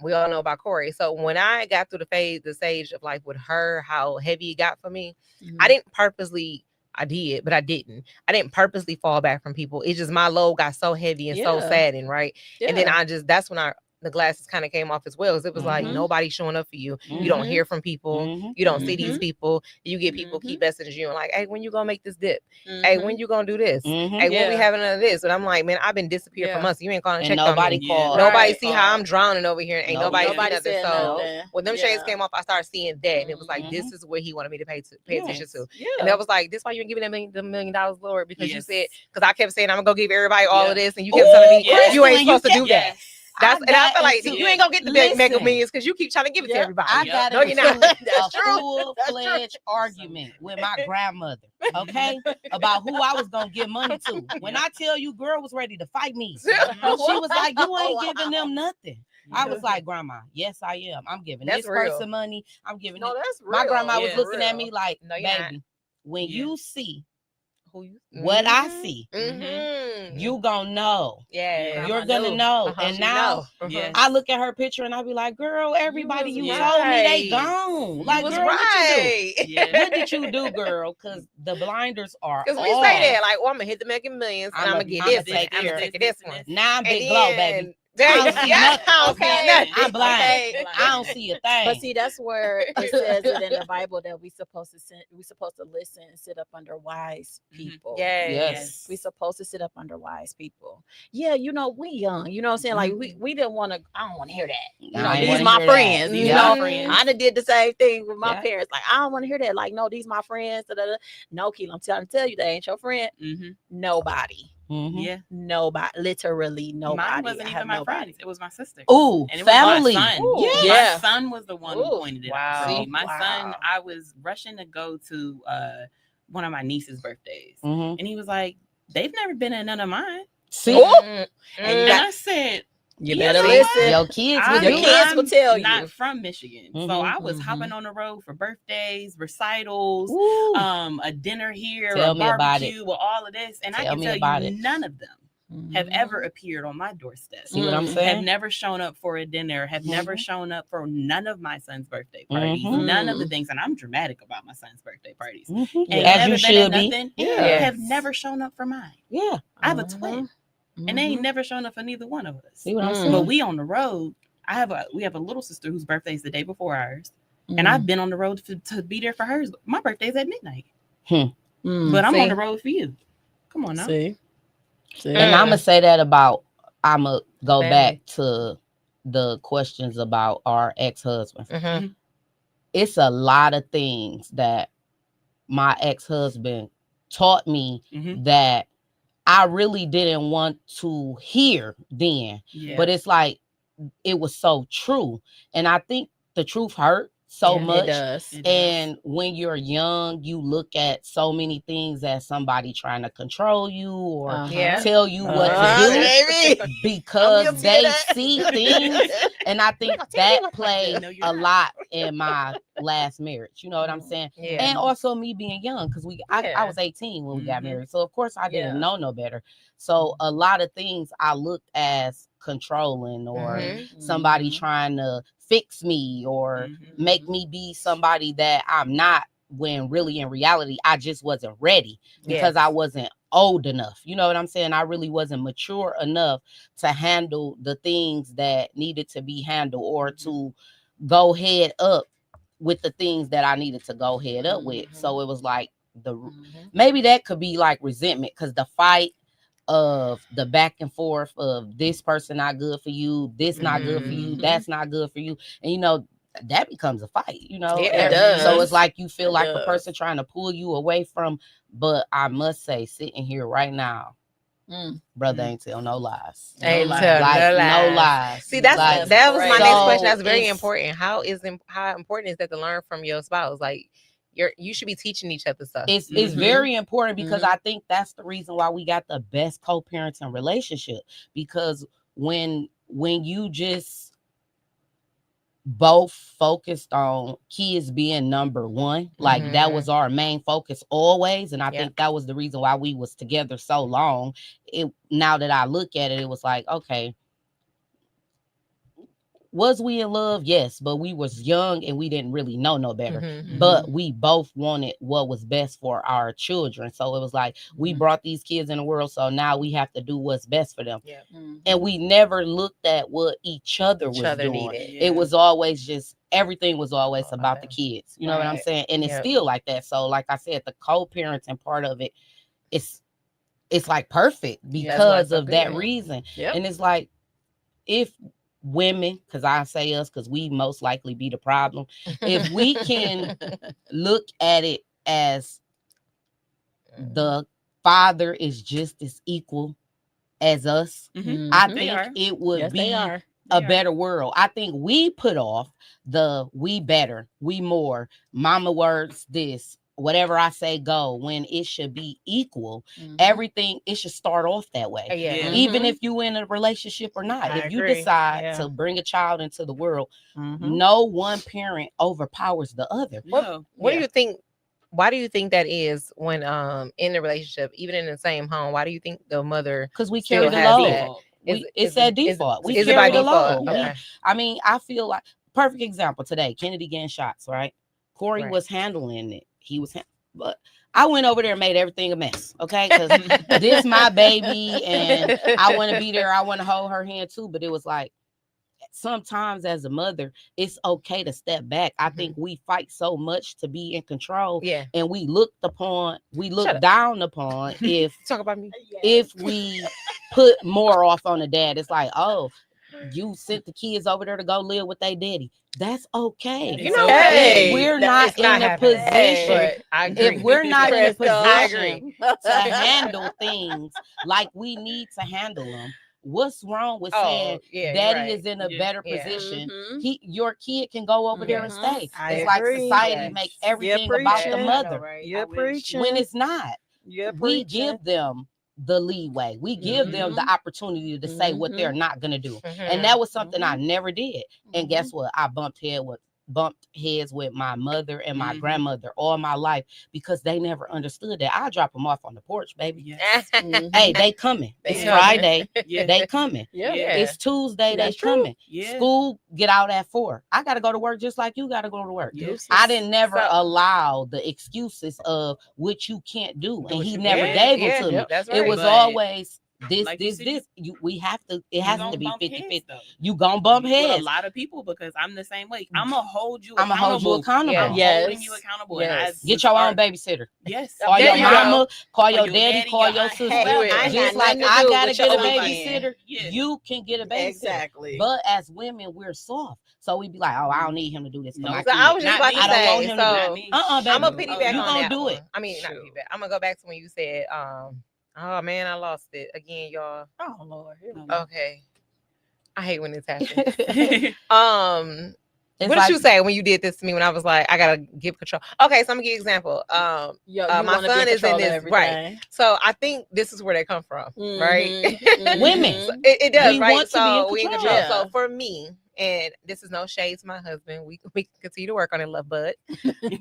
we all know about Corey. So when I got through the stage of life with her, how heavy it got for me, I didn't purposely. I did, but I didn't. I didn't purposely fall back from people. It's just my load got so heavy and so Yeah. saddened, right? And then Yeah. that's when the glasses kind of came off as well. 'Cause it was like Mhm. nobody's showing up for you. You don't Mhm. hear from people. Mhm. You don't see these Mhm. people. You get people keep messaging you and like, hey, when you gonna make this dip? Mhm. Hey, when you gonna do this? Mhm. Hey, when we Yeah. having none of this? And I'm like, man, I've been disappeared for Yeah. months. You ain't calling And checked on nobody me. Yeah. called. Nobody Right. see how I'm drowning over here. Ain't Nope. nobody, Nobody see said nothing. So nothing. when them shades came off, I started seeing that, and it was like, Mhm. this is what he wanted me to pay attention to. Yeah. And that was like, this why you ain't giving them $1 million, Lord, because you Yes. said, because I kept saying I'm gonna go give everybody all Yeah. of this, and you kept telling me yes. you ain't Kristen, supposed to do that. Yes. That's and I feel like into- you ain't gonna get the big mega Listen. millions because you keep trying to give it to Yep. everybody. I Yep. got No, you're into not. That's a true. full-fledged argument with my grandmother, okay, about who I was gonna give money to. When I tell you, girl was ready to fight me. She was like, "You ain't giving them nothing." I was like, "Grandma, yes, I am. I'm giving That's this real. person money. I'm giving No, it." that's real. My grandma was Yeah. looking at me like, No, you're not. "Baby, when Yeah. you see Who you? what I see, Mm-hmm. you gonna know. Yeah. You're Grandma gonna knew. know." Uh-huh. And She now know. Yes. I look at her picture and I be like, "Girl, everybody you was told me they right. gone. Like, was girl, what you do? right. Yeah. What did you do, girl? Because the blinders are Because off. we say that, like, oh, I'm gonna hit the Mega Millions and I'm I'ma gonna get I'ma this. take I'm care gonna of take this one. Now I'm And big glow, baby. there I you don't go. see Yeah, nothing. I don't see Okay. nothing. I'm blind. Okay. I don't see a thing. But see, that's where it says it in the Bible that we supposed to listen and sit up under wise people. Yes. We supposed to sit up under wise people. Yeah, we young. You know what I'm saying? Like we didn't want to. I don't want to hear that. I ain't These wanna my hear that. friends. These You my know, friends. I done did the same thing with my Yeah. parents. Like I don't want to hear that. Like no, these my friends. Da-da-da. No, Keela, I'm trying to tell you, they ain't your friend. Mm-hmm. Nobody. Mhm. Yeah. Nobody. Literally nobody. Mine wasn't I even have my nobody. friends. It was my sister. Ooh, And it family. was my son. Ooh. My Yeah. son was the one who Ooh. pointed it Wow. out for me. See? My Wow. son, I was rushing to go to one of my niece's birthdays. Mhm. And he was like, they've never been at none of mine. See, Mm-mm. And I said, You You better know listen. your kids I'm- with Your you. kids will tell not you. from Michigan. So Mhm. I was Mhm. hopping on the road for birthdays, recitals, Ooh. a dinner here, Tell a me about barbecue, with all of this. And I Tell can me tell about you, it. none of them have ever appeared on my doorstep. See what I'm Mhm. Have saying? never shown up for a dinner, have never Mhm. shown up for none of my son's birthday parties, Mhm. none of the things. And I'm dramatic about my son's birthday parties. Mhm. Ain't Yeah. As never you been should at be. nothing, Yeah. have never shown up for mine. Yeah. I have a twin, and they Mm-hmm. ain't never shown up for neither one of us. See what I'm Mm. saying? But we on the road. We have a little sister whose birthday is the day before ours, and Mm-hmm. I've been on the road to be there for hers. My birthday's at midnight, Mm. but I'm See? on the road for you. Come on now. See. And I'm gonna say that about. I'm gonna go Family. back to the questions about our ex-husbands. Mhm. It's a lot of things that my ex-husband taught me Mhm. that I really didn't want to hear then. Yeah. But it's like it was so true. And I think the truth hurt so Yeah, it much. It does. It does. And when you're young, you look at so many things as somebody trying to control you or Uh-huh. Yeah. tell you what to do because they see things. And I think that played No, you're a not. lot in my last marriage. You know what I'm saying? Yeah. And also me being young because I Yeah. was 18 when we got Mhm. married. So of course I didn't Yeah. know no better. So a lot of things I looked as controlling or Mhm. somebody trying to fix me or Mhm. make me be somebody that I'm not, when really in reality I just wasn't ready because I wasn't old enough. You know what I'm saying? I really wasn't mature enough to handle the things that needed to be handled or to go head up with the things that I needed to go head up with. So it was like maybe that could be like resentment, because the fight of the back and forth of this person not good for you, this not good for you, that's not good for you, and you know that becomes a fight, you know. Yeah, it does. So it's like you feel It like does. a person trying to pull you away from. But I must say, sitting here right now, brother ain't tell no lies. Ain't lies. tell Like no no lies. lies. See, that was my So next question. That's very it's- important. How important is that to learn from your spouse? Like you should be teaching each other stuff. It's very important, because I think that's the reason why we got the best co-parenting relationship, because when you just both focused on kids being number one, like that was our main focus always, and I think that was the reason why we was together so long. Now that I look at it, it was like, okay, was we in love? Yes, but we was young and we didn't really know no better. But we both wanted what was best for our children. So it was like, we brought these kids in the world, so now we have to do what's best for them. And we never looked at what each other was doing. Needed. It was always just, everything was always about the kids. You know what I'm saying? And it's still like that. So like I said, the co-parenting part of it, it's like perfect because of that reason. And it's like, if women, because I say us, because we most likely be the problem, if we can look at it as the father is just as equal as us, I think it would be a better world. I think we put off the we better, we more, mama words this, whatever I say go, when it should be equal. Everything, it should start off that way. Even if you in a relationship or not. If you decide to bring a child into the world, no one parent overpowers the other. What do you think? Why do you think that is when in the relationship, even in the same home? Why do you think the mother? Because we still carry the has load. that? It's that default. We Is it carry by the default? load. Okay. I mean, I feel like, perfect example today, Kennedy getting shots, right? Corey was handling it. He was, but I went over there and made everything a mess, okay? Because this my baby, and I want to be there. I want to hold her hand too. But it was like, sometimes as a mother, it's okay to step back. I think we fight so much to be in control, and we look down upon if talk about me, if we put more off on the dad. It's like, oh, you sent the kids over there to go live with their daddy. That's okay. You know, if we're not in a position, if we're not in a position to handle things like we need to handle them, what's wrong with saying daddy is in a better position? Your kid can go over there and stay. It's like society make everything about the mother. You're preaching. When it's not. You're we preaching. give them the leeway. We give them the opportunity to say what they're not going to do. And that was something I never did. And guess what? I bumped heads with my mother and my grandmother all my life, because they never understood that. I drop them off on the porch, baby. Hey, they coming. It's Friday. They coming. It's Tuesday. They coming. School get out at 4. I got to go to work just like you got to go to work. I didn't never allow the excuses of what you can't do, and he never gave them to me. It was always this. We have to. It has to be 50-50. You gonna bump heads. With a lot of people, because I'm the same way. I'm gonna hold you. I'm gonna hold you accountable. I'm holding you accountable. Yes. Get your own babysitter. Yes. Call your mama. Call your daddy. Call your sister. Just like I gotta get a babysitter, you can get a babysitter. Exactly. But as women, we're soft, so we be like, oh, I don't need him to do this. So I was just about to say. So I'm a piggyback on gonna that do one. it. I mean, not piggyback. I'm gonna go back to when you said, oh man, I lost it again, y'all. Oh Lord. Okay. I hate when this happens. It's what like, did you say when you did this to me when I was like, I gotta give control? Okay, so I'm gonna give you an example. My son is in this, right? So I think this is where they come from, right? Women. So it does, We right? want to be in So we in control. control. So for me, and this is no shade to my husband, we can continue to work on it, love bud.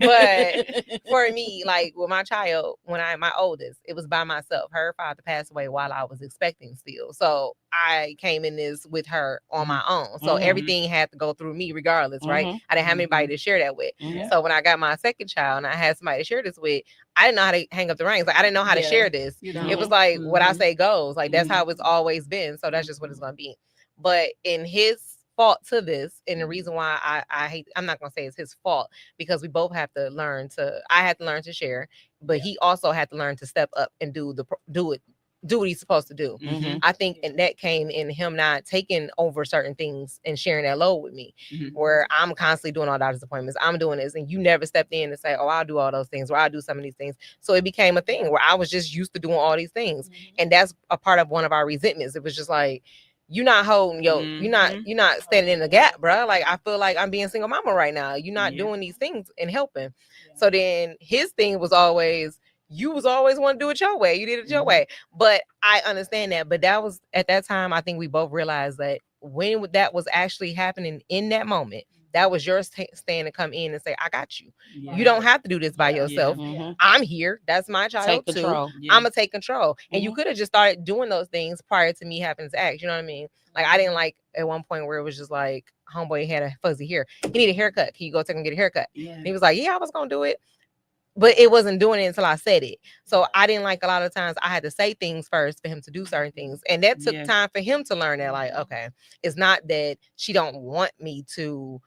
But for me, like with my child, my oldest, it was by myself. Her father passed away while I was expecting still. So I came in this with her on my own. So everything had to go through me regardless, right? I didn't have anybody to share that with. So when I got my second child and I had somebody to share this with, I didn't know how to hang up the reins. Like I didn't know how to share this. It was like what I say goes. Like that's how it's always been. So that's just what it's gonna be. But in his fault to this, and the reason why I hate, I'm not gonna say it's his fault, because we both have to learn to. I had to learn to share, but he also had to learn to step up and do what he's supposed to do. Mhm. I think, and that came in him not taking over certain things and sharing that load with me, where I'm constantly doing all doctor's appointments. I'm doing this, and you never stepped in and say, "Oh, I'll do all those things," or "I'll do some of these things." So it became a thing where I was just used to doing all these things, and that's a part of one of our resentments. It was just like, you're not holding you're not standing in the gap, bro. Like, I feel like I'm being single mama right now. You're not doing these things and helping. So then his thing was always, you was always want to do it your way. You did it your way. But I understand that. But that was, at that time, I think we both realized that when that was actually happening in that moment, that was your stand to come in and say, I got you. You don't have to do this by yourself. I'm here. That's my child Take too. control. I'm going to take control. And you could have just started doing those things prior to me having to act. You know what I mean? Like, I didn't like at one point where it was just like, homeboy had a fuzzy hair. He needed a haircut. Can you go take him get a haircut? And he was like, yeah, I was going to do it. But it wasn't doing it until I said it. So I didn't like, a lot of times I had to say things first for him to do certain things. And that took time for him to learn that, like, okay, it's not that she don't want me to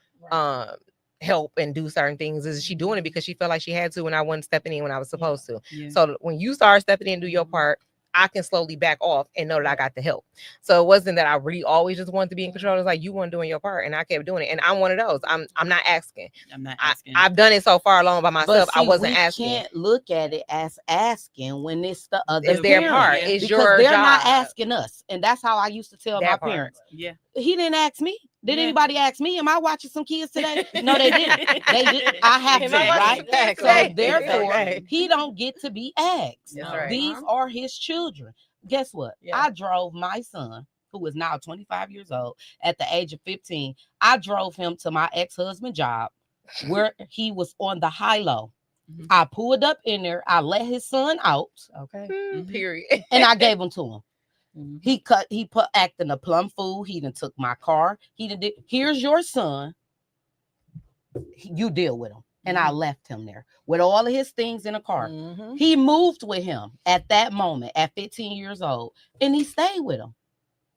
help and do certain things. Is she doing it because she felt like she had to when I wasn't stepping in when I was supposed to? So when you start stepping in and do your part, I can slowly back off and know that I got the help. So it wasn't that I really always just wanted to be in control. It's like, you weren't doing your part, and I kept doing it. And I'm one of those. I'm not asking. I've done it so far along by myself. But see, I wasn't we asking. Can't look at it as asking when it's the other. It's their part. It's your they're job. not asking us, and that's how I used to tell That my part. parents. Yeah, he didn't ask me. Did anybody ask me? Am I watching some kids today? No, they didn't. They did. I have to, right? So therefore, he don't get to be asked. Right. These are his children. Guess what? I drove my son, who is now 25 years old, at the age of 15. I drove him to my ex-husband's job where he was on the high-low. I pulled up in there. I let his son out. Okay. Period. And I gave him to him. He acting a plum fool. He done took my car. Here's your son. You deal with him. And I left him there with all of his things in a car. He moved with him at that moment at 15 years old, and he stayed with him.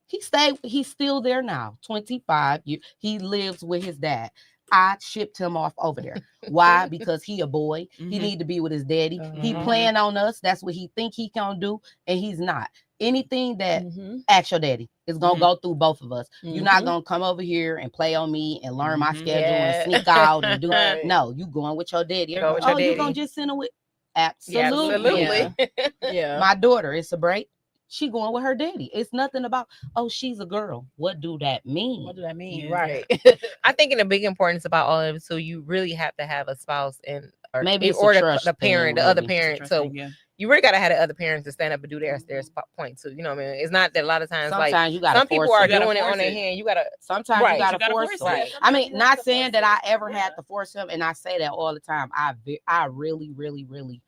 He's still there now, 25 years. He lives with his dad. I shipped him off over there. Why? Because he a boy. He need to be with his daddy. He playing on us. That's what he think he can do, and he's not. Anything that ask your daddy is gonna go through both of us. You're not gonna come over here and play on me and learn my schedule and sneak out and do no. You going with your daddy. You gonna just send her with absolutely. Yeah. My daughter, it's a break. She going with her daddy. It's nothing about, oh, she's a girl. What do that mean? What do that mean? Right. I think in the big importance about all of it, so you really have to have a spouse and maybe it's or the parent, the other parent. So yeah. You really gotta have the other parents to stand up and do their point too. You know what I mean? It's not that a lot of times, sometimes you gotta some people are it. doing it on their hand. You gotta sometimes you gotta force it. Right. I mean, not saying that I ever had to force him, and I say that all the time. I really, really, really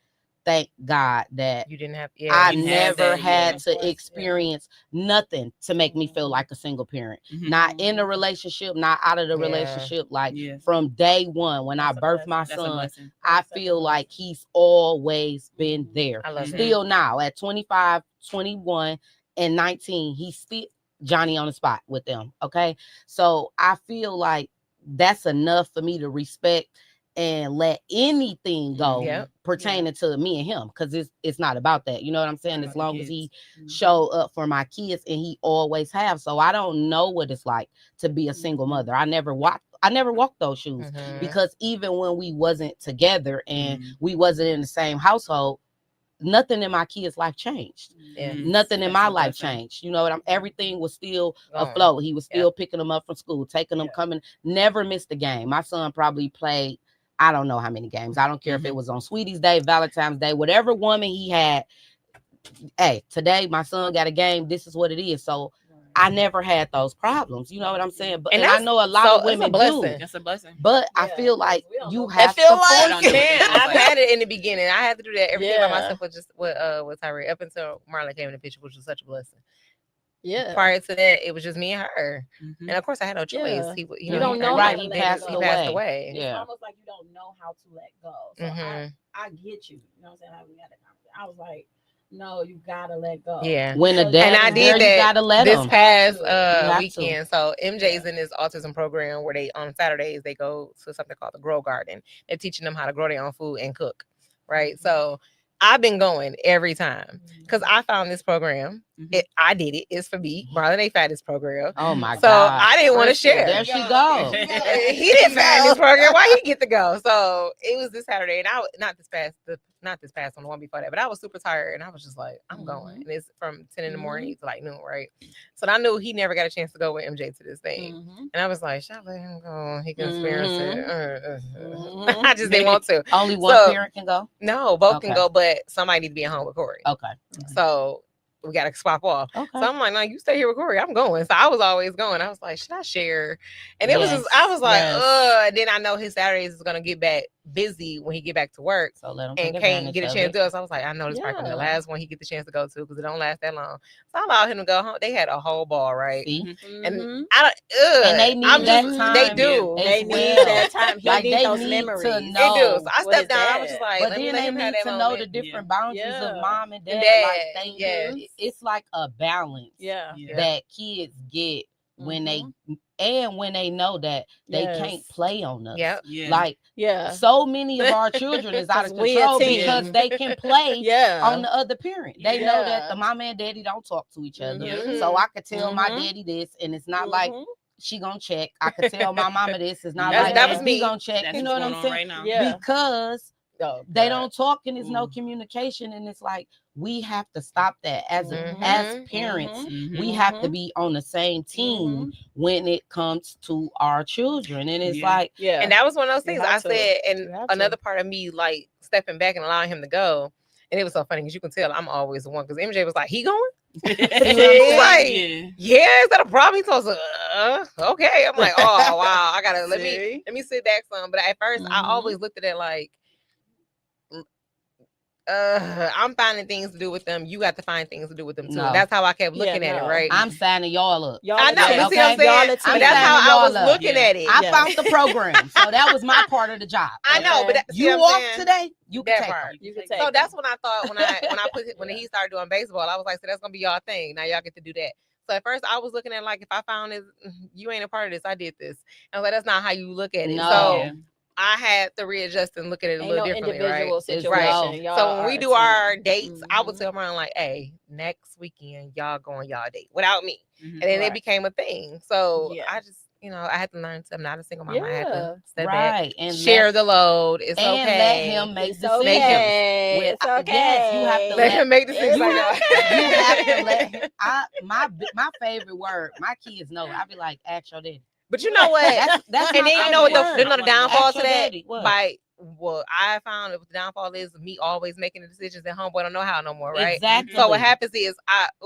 thank God that you didn't have. I never had to experience nothing to make me feel like a single parent. Not in a relationship, not out of the relationship. Like from day one, when I birthed my son, I feel like he's always been there. Still now at 25, 21, and 19, he's still Johnny on the spot with them. Okay, so I feel like that's enough for me to respect and let anything go pertaining to me and him, because it's not about that. You know what I'm saying? As long as he show up for my kids, and he always have. So I don't know what it's like to be a single mother. I never walked those shoes, because even when we wasn't together and we wasn't in the same household, nothing in my kids' life changed. Nothing in my life changed. You know what everything was still afloat. He was still picking them up from school, taking them, coming, never missed a game. My son probably played, I don't know how many games. I don't care if it was on Sweetie's Day, Valentine's Day, whatever woman he had. Hey, today my son got a game. This is what it is. So I never had those problems. You know what I'm saying? But and I know a lot of women do. That's a blessing. But I feel like you have to force it. I've had it in the beginning. I had to do that everything by myself with Tyree up until Marlon came in the picture, which was such a blessing. Yeah. Prior to that, it was just me and her, and of course, I had no choice. You don't know, right? He passed away. It's almost like you don't know how to let go. So I get you. You know what I'm saying? I was like, no, you gotta let go. Yeah. When the So- dad And I is did there, that you gotta let this them. past have to. weekend. So MJ's in this autism program where they on Saturdays they go to something called the Grow Garden. They're teaching them how to grow their own food and cook. Right. So I've been going every time because I found this program. I did it. It's for me. Marlon ain't found this program. Oh my So God. I didn't want to share. There she go. He didn't find this program. Why he get to go? So it was this Saturday, and not this past one, the one before that. But I was super tired, and I was just like, I'm going. And it's from 10 in the morning to like noon, right? So I knew he never got a chance to go with MJ to this thing, and I was like, should I let him go? He can experience it. I just didn't want to. Only one So- parent can go. No, both can Okay. go, but somebody need to be at home with Corey. Okay. So we got to swap off. Okay. So I'm like, no, you stay here with Corey. I'm going. So I was always going. I was like, should I share? And it was Yes, just, I was like, yes. and then I know his Saturdays is going to get back busy when he get back to work So let them and can't get a chance to do it. So I was like, I know this probably gonna be the last one he get the chance to go to because it don't last that long. So I allowed him to go home. They had a whole ball, right? See? And I don't, And they need I'm that just, time. they do. as They need well. that time. He Like, need they those need memories. to They do. know. So I What stepped is down. I was that? just like, But let me then let they him have need that to know moment. the different Yeah. boundaries Yeah. of mom and dad. Dad, Like they, yes. it's like a balance Yeah. that kids get when they know that they can't Yes. play on us. Yep. Yeah. Like Yeah. so many of our children is out of 'Cause we a control team. because they can play Yeah. on the other parent. They know that Yeah. the mama and daddy don't talk to each other. Mhm. So I could tell my Mhm. daddy this, and it's not like Mhm. she gonna check. I could tell my mama this. It's not That like was he me. gonna check. That's You know what's what I'm going on saying? right now. Yeah. Because Oh, they God. don't talk and there's no Mm. communication, and it's like we have to stop that as Mhm. as parents. Mhm. We have to be on the same team when it comes to our children, and it's Yeah. like Yeah. And that was one of those You things have I to. said, You and have to. another part of me like stepping back and allowing him to go. And it was so funny because you can tell I'm always the one because MJ was like, he going? Like, Yeah. yeah, is that a problem? He told us, okay. I'm like, oh wow, I gotta let See? me sit back some. But at 1st I Mhm. always looked at it like, I'm finding things to do with them. You got to find things to do with them too. No. That's how I kept Yeah, looking at it, no. right? I'm signing y'all up. Y'all I the know, team. but see what I'm okay? saying? Y'all the But team. that's signing how I was y'all up. looking Yeah. at it. I Yes. found the program, so that was my part of the job. I know, Okay. but that, see You what I'm off saying? today, you can That take part. them. You can So take So it. that's when I thought when he started doing baseball, I was like, so that's gonna be y'all thing. Now y'all get to do that. So at first I was looking at like if I found this, you ain't a part of this, I did this. And I was like, that's not how you look at it. No. So Yeah. I had to readjust and look at it a Ain't little no differently, individual right? situation. Right. Y'all So when are we a do team. our dates, I would Mhm. tell Brian like, hey, next weekend y'all go on y'all date without me. Mhm. And then it Right. became a thing. So Yeah. I just, I had to learn I'm not a single mom. I had Yeah. to step back, Right. And share let, the load. It's and okay. let him make It's decisions. okay. With- It's okay. Yes, you have to Let him make decisions. It's Like, okay. You have to let him. My favorite word. My kids know. I be like, ask your daddy. But you know what? That's And my then you know what favorite the, word. the downfall Ask to your that? daddy. What? By what I found the downfall is me always making the decisions that homeboy don't know how no more, right? Exactly. So what happens is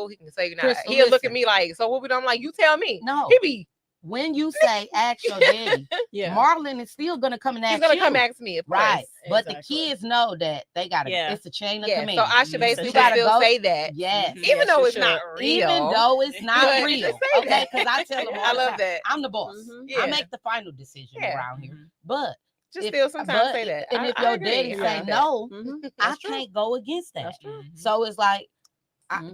he can say you now. Crystal, He'll look at listen. me like, so what we do? I'm like, you tell me. No. He be When you say ask your daddy, Yeah. Marlon is still gonna come and ask he's gonna you. come ask me, of course. Right. But the Exactly. kids know that they gotta. Yeah. It's a chain of Yeah. command. So I should You basically gotta still go- say that. Yes. Mhm. Even Yes, though you it's not should. real. Even though it's not But real. just say Okay, that. because I tell them all I the love time, that. I'm the boss. Mhm. Yeah. I make the final decision Yeah. around here. Mhm. But Just if- still sometimes but- say that. And if I your agree. daddy I say like that. no, Mhm. I That's true. can't go against that. That's true. Mhm. So it's like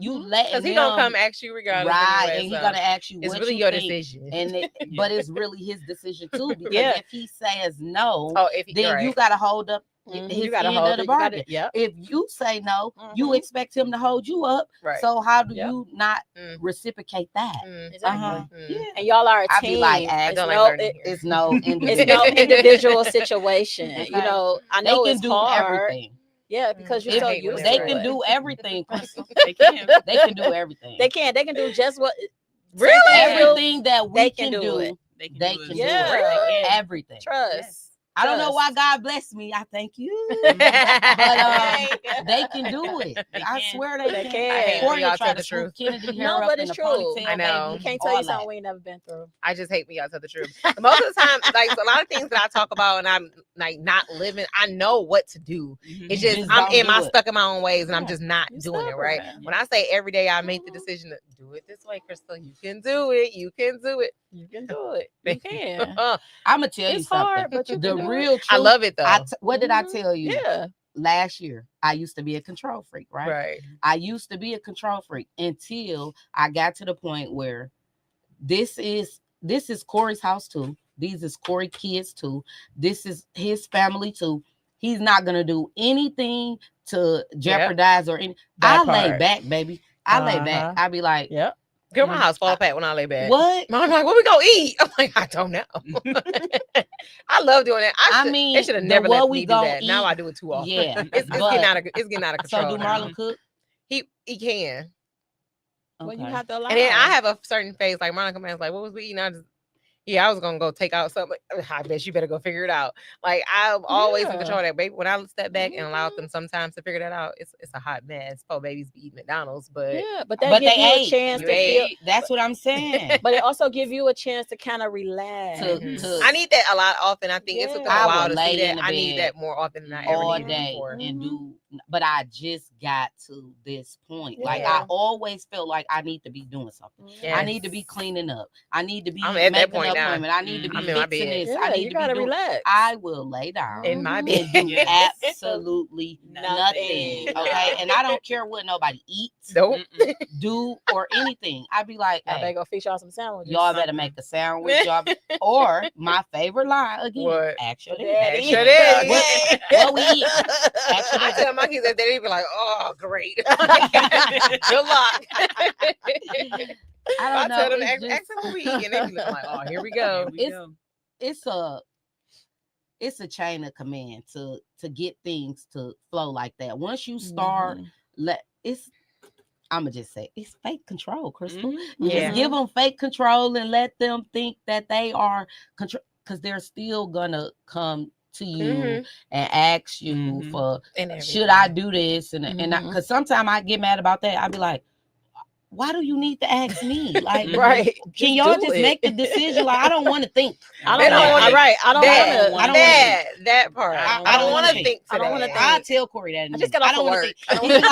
you Mhm. letting Because he them, gonna come ask you regardless. right, anyway, and he so gonna ask you it's what really you your think, decision. and but it's really his decision too. Because Yeah. if he says no, Oh, if then right. you gotta hold up Mhm. his You gotta end hold of the it. You gotta- bargain. Yep. If you say no, you Mhm. expect him to hold you up. Right. So how do Yep. you not Mm. reciprocate that? Mm. Exactly. Uh-huh. Mm. Yeah. And y'all are a I team. be like, I ask, don't like no, learning it- here. it's no individual. it's no individual situation. Okay. You know, I They know can it's do hard. everything. Yeah, because you're I so hate when used they're They to right. can it. do everything, Crystal. They can. They can do everything. They can. They can do just what. Really? Everything that we They can can do do, it. They can they do it. can Yeah. do They it. can. Everything. Trust. I don't know why Trust. God blessed me. I thank you. But They can do it. They I can. swear they They can. can. I hate when Corey y'all tried tell to the swoop truth. Kennedy hair No, up but in it's a true. ponytail. I know. baby, He can't all tell you that. something we ain't never been through. I just hate when y'all tell the truth. Most of the time, like a lot of things that I talk about and I'm like not living, I know what to do. Mhm. It's You just just I'm don't in do my it. stuck in my own ways and I'm Yeah. just not You doing it right. stubborn. When I say every day I make the Mhm. decision to do it this way, Crystal, you can do it. You can do it. You can do it. You can. I'm gonna tell you It's something. hard, but you The can do it. real truth. I love it though. What did I Mhm. tell you? Yeah. last year, I used to be a control freak, right? Right. I used to be a control freak until I got to the point where this is Corey's house too. These is Corey kids too. This is his family too. He's not gonna do anything to jeopardize or any. I lay back, baby. I lay back. I be like, yep. Girl, my house fall apart when I lay back. what? I'm like, what we gonna eat? I'm like, I don't know. I love doing that. I mean, they should have the never what let we me do gonna that. Now eat- I do it too often. Yeah, it's but- getting out of control. So do now. Marlon cook? He can. Well, you Okay. have to allow. And then I have a certain phase, like Marlon comes in, like, what was we eating? I was gonna go take out something. I bet you better go figure it out. Like I'm always in control of that, baby. When I step back and allow them sometimes to figure that out, it's a hot mess. Poor babies be eating McDonald's, but Yeah, but that But gives they you ate. a chance You to ate. feel. That's what I'm saying. But it also give you a chance to kind of relax. I need that a lot often. I think it took me Yeah. a I while would to lay see in that. the I need bed that more often than I ever all did day before. and do, but I just got to this point. Like Yeah. I always felt like I need to be doing something. Yes. I need to be cleaning up. I need to be I'm at that making point an now. appointment. I need to be I'm in my fixing bed. this. Yeah, I need you to gotta be doing. relax. I will lay down In my and bed. do Yes. absolutely Nothing. nothing. Okay, and I don't care what nobody eats, Nope. do, or anything. I be like, I better hey, go fix y'all some sandwiches. y'all better make a sandwich. Or my favorite line again. What? Ask your Daddy. daddy. Sure did. What we eat? Actually, I tell my kids that they be like, "Oh, great, good luck." I don't tell know. them, It's "Ask them what we eat," and they be looking like, "Oh, here we go." It's a chain of command to get things to flow like that. Once you start, I'ma just say it's fake control, Crystal. You Yeah. just give them fake control and let them think that they are control, because they're still gonna come to you and ask you for And should I do this and Mhm. because sometimes I get mad about that. I be like, why do you need to ask me? Like, Right. can y'all do just it. make the decision? Like, I don't want to think. I They don't don't know. wanna- All right. I don't That, want to. that part. I I don't don't want to wanna think I don't wanna today. I tell Corey that. in a I just minute. got off don't of wanna work. think. I don't He be wanna-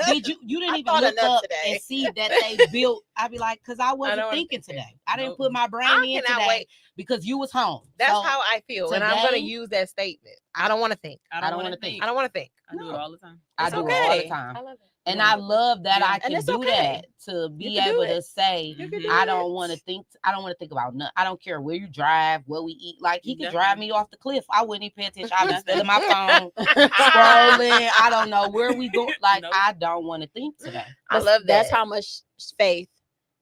like, you didn't I even thought look enough up today. and see that they built. I be like, because I wasn't don't wanna thinking think today. I didn't Nope. put my brain I in cannot today wait. because you was home. That's So, how I feel, and I'm gonna today- use that statement. I don't want to think. I don't don't wanna want to think. think. I don't want to think. I do it all the time. I It's do it all okay. the time. I love it. And Yeah. I love that Yeah. I And can it's do okay. that to be can do able to it. say You can Mhm. do I it. don't want to think. I don't want to think about nothing. I don't care where you drive, what we eat. Like he could Nothing. drive me off the cliff. I wouldn't even pay attention. I was Nothing. still in my phone scrolling. I don't know where we go. Like Nope. I don't want to think today. I love that. That's how much faith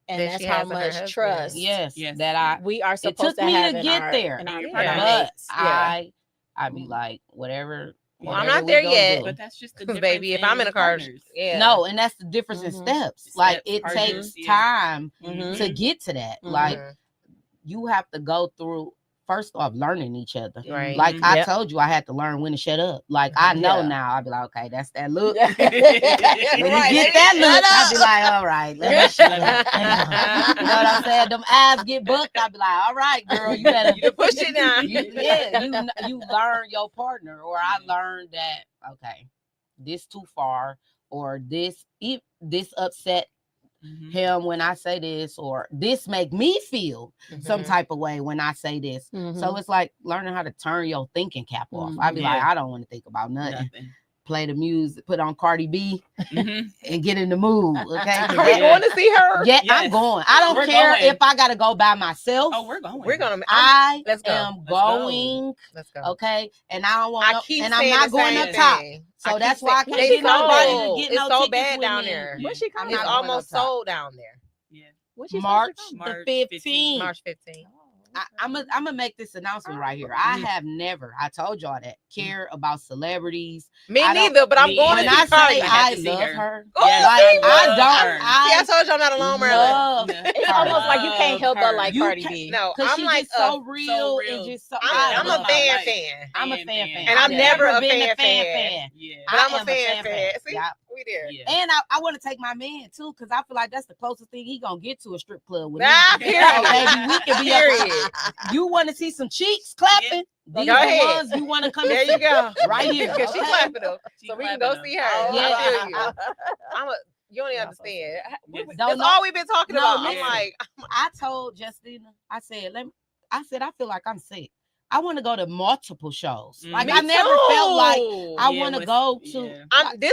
and That that's she how has in her much husband. trust. Yes, Yes. that I. We are It supposed took to me have to in get our, there, in our Yeah. but mates. I'd be like whatever. Well, I'm whatever not we there gonna yet. do. But that's just the Because difference. baby, if I'm in a car, partners. yeah, No, and that's the difference in Mhm. steps. Like Steps, it partners, takes yeah. time Mhm. to get to that. Mhm. Like you have to go through first off learning each other. Right. Like Mhm. I Yep. told you, I had to learn when to shut up. Like I know Yeah. now. I'd be like, okay, that's that look. Yeah. When you get that look, I'd be like, all right, let me shut up. You know what I'm saying? Them eyes get bucked. I'd be like, all right, girl, you better You push it down. you learn your partner, or I learned that okay, this too far, or this upset Mhm. him when I say this, or this make me feel some type of way when I say this. So it's like learning how to turn your thinking cap off. I'd be like, Yeah. I don't want to think about nothing. Nothing. Play the music, put on Cardi B, Mhm. and get in the mood. Okay, Are we going to see her? Yeah, Yes. I'm going. I don't We're care going. if I gotta go by myself. Oh, we're going. We're gonna. I Let's go. am Let's go. going. Let's go. Okay, and I don't want. I keep and I'm saying not the going same up top. thing. So I keep that's why I saying- can't They get nobody sold. to get It's no so tickets bad with down me. there. Yeah. When's she I'm coming? not It's going almost up top. sold down there. Yeah. When's she supposed to March come? the March 15th. March 15th. I'm gonna make this announcement right here. I have never, I told y'all that, care about celebrities. Me I don't- neither, but I'm me going When to I see Cardi. say I have I to see love her. her, Oh, Yes, like I I love don't, her. See, I I told you I'm not alone, Merlin. love Yeah. It's her. almost like you can't help but her. like You Cardi can't- B. No, Cause I'm she like just so real, real. and just so. I'm love a her. fan life. fan. I'm a fan. And I've I've never been a a fan. fan. Yeah. But I'm a am fan fan. See, Yeah. we there. Yeah. And I want to take my man too, because I feel like that's the closest thing he gonna get to a strip club with me. Nah, So period. maybe we can be up. Period. You want to see some cheeks clapping? These Go are the ahead. ones you want to come There and you see. go. Right here. Because she Okay. clapping them. She So we can clapping go them. see her. Yeah. I feel you. You don't even Yeah. understand. Yes. Don't That's know- all we've been talking No, about. I'm listen. like, I told Justina, I said, I feel like I'm sick. I want to go to multiple shows. Like Me I never felt like too. I want to go to. Yeah.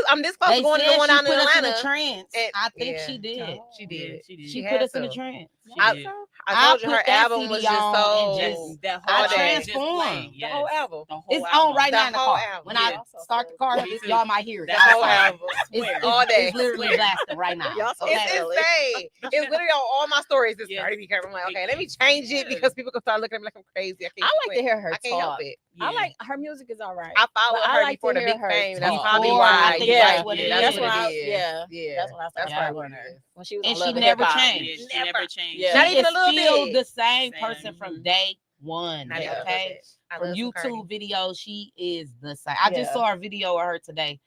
I'm this close They to going to said the one she out in put us in Atlanta. a trance. And- I think yeah. she did. She did. She did. She had put us in to. a trance. I- She did. I told you put her that album CD was just on so. and Just that all whole day. album, just Transformed. playing, The whole album. The whole It's album. on right The now in the whole car. album. When Yeah. I start the car, Me this, too. y'all might hear it. The That's whole fine. album. It's, all day. It's literally blasting right now. Y'all so Okay? It's Really? insane. It's literally on all my stories. It's Yes. Cardi B. I'm like, okay, let me change it because people can start looking at me like I'm crazy. I I like to hear her I can't help talk. it. I Yeah. like her music is all right. I followed But I her like before to the hear big her fame. That's talk. probably Before, why. I think Yeah. that's what it That's is. what I- it is. yeah. Yeah. That's when I That's started probably following what her. it is. When she was And on she Love and never Hip Hop. changed. Yeah, she never changed. Yeah. Not She even is a little still bit. the same Same. person from Mhm. day one. Not even a little Okay, bit. I from love some Cardi. YouTube videos, she is the same. I just Yeah. saw a video of her today,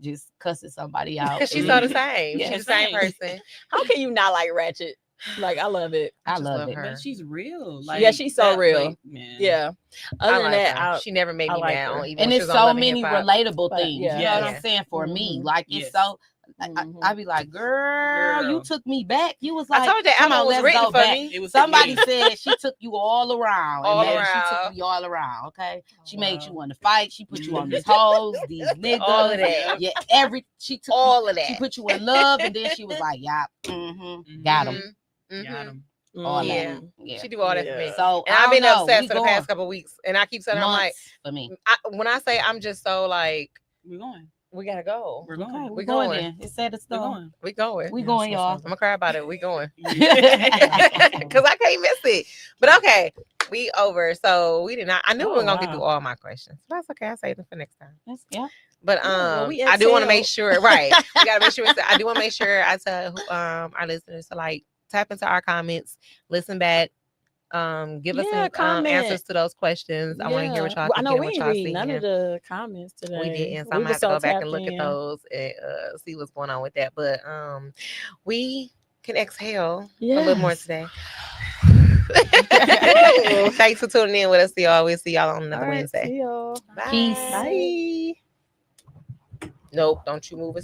just cussing somebody out. She's It so was- the same. Yeah, She's the same same. person. How can you not like Ratchet? Like I love it. I just love love it. her. But she's real. Yeah, she's so that, real. like, man. Yeah. I Other than like that, her. She never made I me like mad her. on even And when she it's was on so Love and many Hip Hop. relatable But, things. yeah. You know what Yeah. I'm saying? For me, Mhm. like it's Yes. so. Mhm. I be like, girl, you Girl. took me back. You was like, I told you that come album on, was let's written go for back. me. It was Somebody yeah. said she took you all around. All and baby, around. She took me all around. Okay. She made Wow. you want to fight. She put you on these hoes, these niggas. All of that. Yeah, she took All of She that. put you in love, and then she was like, yeah, got him. Mhm. Got him. All Yeah. that. Yeah. She do all that for me. Yeah. So And I I've been don't know. obsessed We for the going past couple of weeks. And I keep saying, I'm like, months for me. when I say I'm just so like, We're going. we gotta go. We're Okay, going. we We going going. then. It said it's We're done. going. We going. We Yeah, going, so y'all. I'm gonna cry about it. We going. Yeah. Because I can't miss it. But okay, we over. So we did not. I knew we Oh, were gonna get wow. through all my questions. But that's okay. I'll save them for next time. Yeah. But well, we I do want to make exhaled. sure, right? We gotta make sure. I do want to make sure I tell our listeners to like tap into our comments, listen back, give us Yeah, some comment. answers to those questions. I want to hear what y'all I thinking know and we what didn't y'all read seeing. none of the comments today. We didn't, so We I'm gonna was have to go so back and tapped look at in. those and see what's going on with that. But we can exhale a Yes. little more today. Thanks for tuning in with us, y'all. We'll see y'all on another All right, Wednesday. see y'all. Bye. Peace. Bye. Nope, don't you move us.